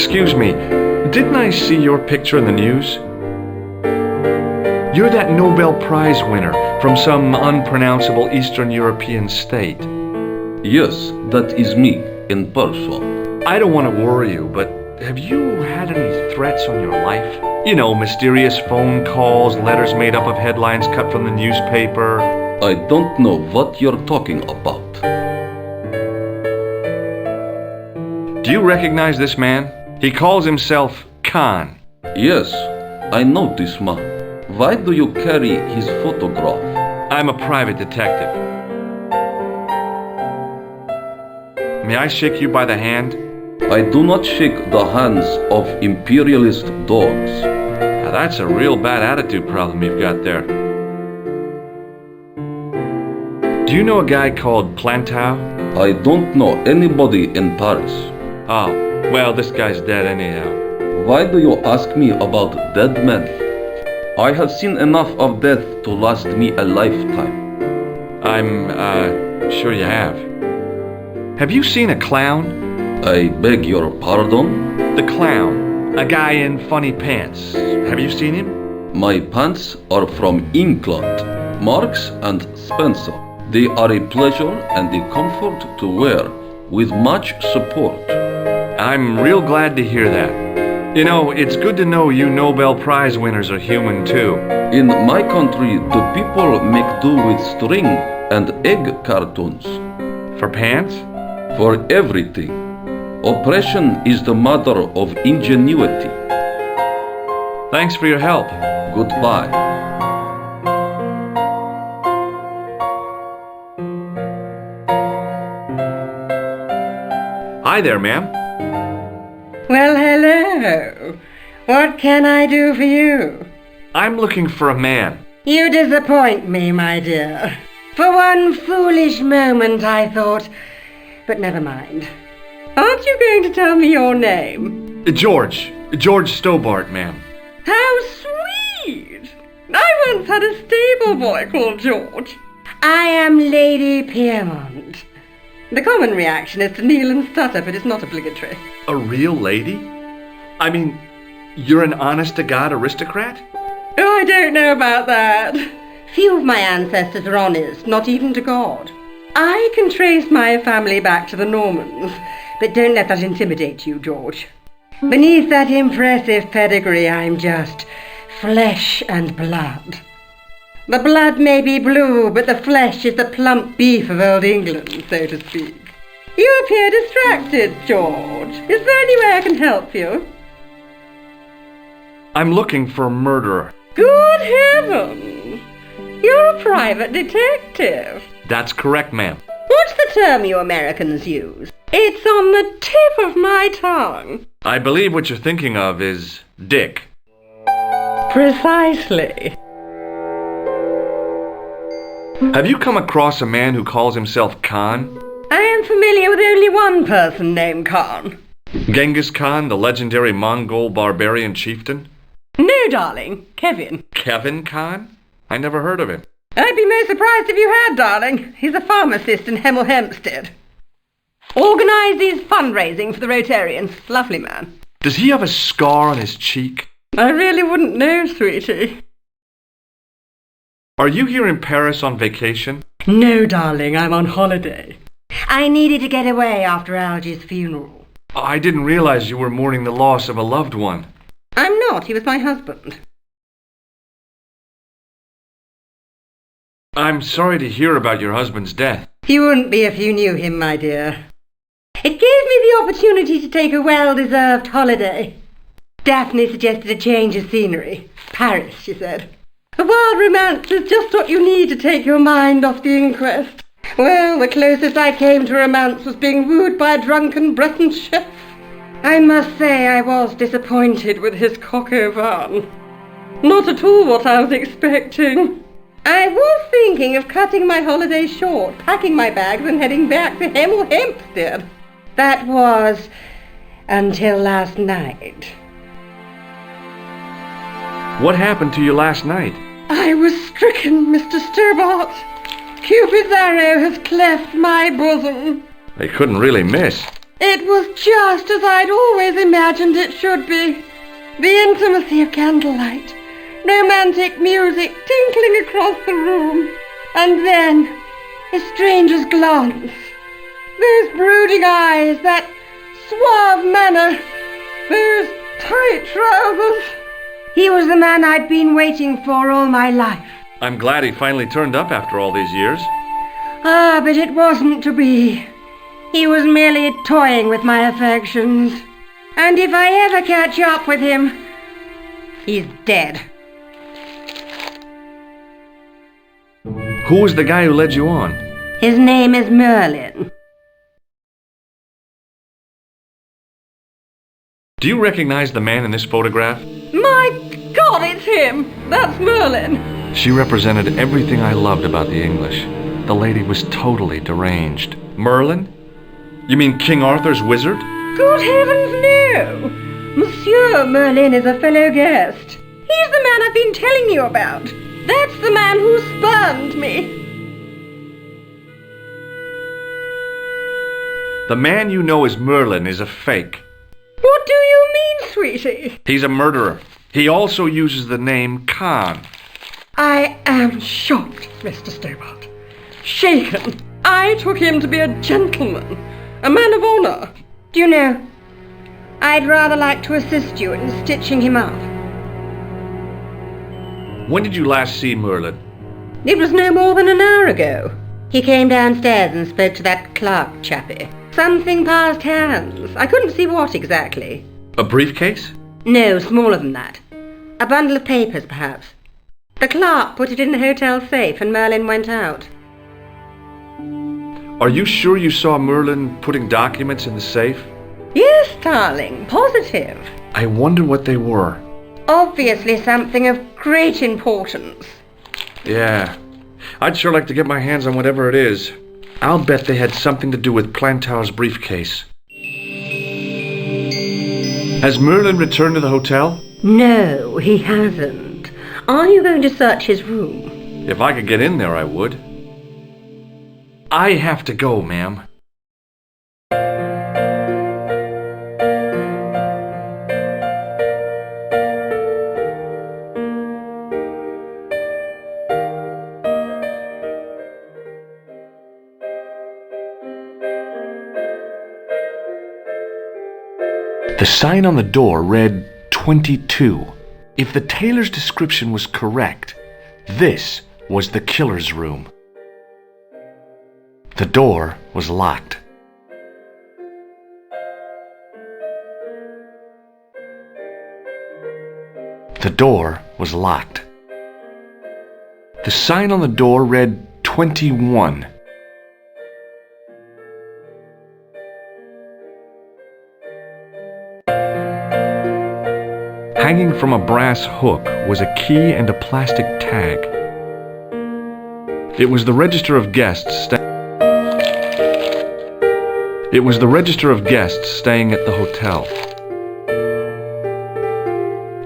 Excuse me, didn't I see your picture in the news? You're that Nobel Prize winner from some unpronounceable Eastern European state. Yes, that is me, in person. I don't want to worry you, but have you had any threats on your life? You know, mysterious phone calls, letters made up of headlines cut from the newspaper. I don't know what you're talking about. Do you recognize this man? He calls himself Khan. Yes, I know this man. Why do you carry his photograph? I'm a private detective. May I shake you by the hand? I do not shake the hands of imperialist dogs. Now that's a real bad attitude problem you've got there. Do you know a guy called Plantow? I don't know anybody in Paris. Oh, well, this guy's dead anyhow. Why do you ask me about dead men? I have seen enough of death to last me a lifetime. I'm, sure you have. Have you seen a clown? I beg your pardon? The clown. A guy in funny pants. Have you seen him? My pants are from England. Marks and Spencer. They are a pleasure and a comfort to wear, with much support. I'm real glad to hear that. You know, it's good to know you Nobel Prize winners are human too. In my country, the people make do with string and egg cartoons. For pants? For everything. Oppression is the mother of ingenuity. Thanks for your help. Goodbye. Hi there, ma'am. Well, hello. What can I do for you? I'm looking for a man. You disappoint me, my dear. For one foolish moment I thought... But never mind. Aren't you going to tell me your name? George Stobart, ma'am. How sweet! I once had a stable boy called George. I am Lady Piermont. The common reaction is to kneel and stutter, but it's not obligatory. A real lady? I mean, you're an honest-to-God aristocrat? Oh, I don't know about that. Few of my ancestors are honest, not even to God. I can trace my family back to the Normans, but don't let that intimidate you, George. Beneath that impressive pedigree, I'm just flesh and blood. The blood may be blue, but the flesh is the plump beef of old England, so to speak. You appear distracted, George. Is there any way I can help you? I'm looking for a murderer. Good heavens! You're a private detective. That's correct, ma'am. What's the term you Americans use? It's on the tip of my tongue. I believe what you're thinking of is Dick. Precisely. Have you come across a man who calls himself Khan? I am familiar with only one person named Khan. Genghis Khan, the legendary Mongol barbarian chieftain? No, darling. Kevin. Kevin Khan? I never heard of him. I'd be most surprised if you had, darling. He's a pharmacist in Hemel Hempstead. Organises fundraising for the Rotarians. Lovely man. Does he have a scar on his cheek? I really wouldn't know, sweetie. Are you here in Paris on vacation? No, darling, I'm on holiday. I needed to get away after Algy's funeral. I didn't realize you were mourning the loss of a loved one. I'm not. He was my husband. I'm sorry to hear about your husband's death. You wouldn't be if you knew him, my dear. It gave me the opportunity to take a well-deserved holiday. Daphne suggested a change of scenery. Paris, she said. A wild romance is just what you need to take your mind off the inquest. Well, the closest I came to romance was being wooed by a drunken Breton chef. I must say I was disappointed with his coq au vin. Not at all what I was expecting. I was thinking of cutting my holiday short, packing my bags and heading back to Hemel Hempstead. That was until last night. What happened to you last night? I was stricken, Mr. Stobart. Cupid's arrow has cleft my bosom. They couldn't really miss. It was just as I'd always imagined it should be. The intimacy of candlelight, romantic music tinkling across the room, and then a stranger's glance. Those brooding eyes, that suave manner, those tight trousers. He was the man I'd been waiting for all my life. I'm glad he finally turned up after all these years. Ah, but it wasn't to be. He was merely toying with my affections. And if I ever catch up with him, he's dead. Who was the guy who led you on? His name is Merlin. Do you recognize the man in this photograph? My God, it's him! That's Merlin! She represented everything I loved about the English. The lady was totally deranged. Merlin? You mean King Arthur's wizard? Good heavens, no! Monsieur Merlin is a fellow guest. He's the man I've been telling you about. That's the man who spurned me. The man you know as Merlin is a fake. What do you mean, sweetie? He's a murderer. He also uses the name Khan. I am shocked, Mr. Stobart. Shaken. I took him to be a gentleman, a man of honor. Do you know, I'd rather like to assist you in stitching him up. When did you last see Merlin? It was no more than an hour ago. He came downstairs and spoke to that clerk chappie. Something passed hands. I couldn't see what exactly. A briefcase? No, smaller than that. A bundle of papers, perhaps. The clerk put it in the hotel safe and Merlin went out. Are you sure you saw Merlin putting documents in the safe? Yes, darling, positive. I wonder what they were. Obviously something of great importance. Yeah, I'd sure like to get my hands on whatever it is. I'll bet they had something to do with Plantow's briefcase. Has Merlin returned to the hotel? No, he hasn't. Are you going to search his room? If I could get in there, I would. I have to go, ma'am. The sign on the door read 22. If the tailor's description was correct, this was the killer's room. The door was locked. The door was locked. The sign on the door read 21. Hanging from a brass hook was a key and a plastic tag. It was the register of guests staying at the hotel.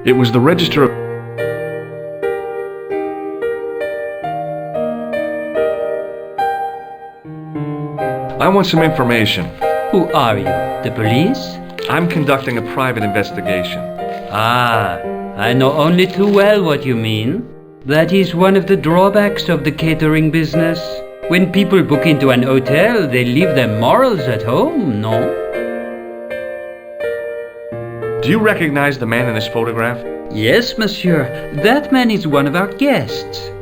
It was the register of... I want some information. Who are you? The police? I'm conducting a private investigation. Ah, I know only too well what you mean. That is one of the drawbacks of the catering business. When people book into an hotel, they leave their morals at home, no? Do you recognize the man in this photograph? Yes, monsieur. That man is one of our guests.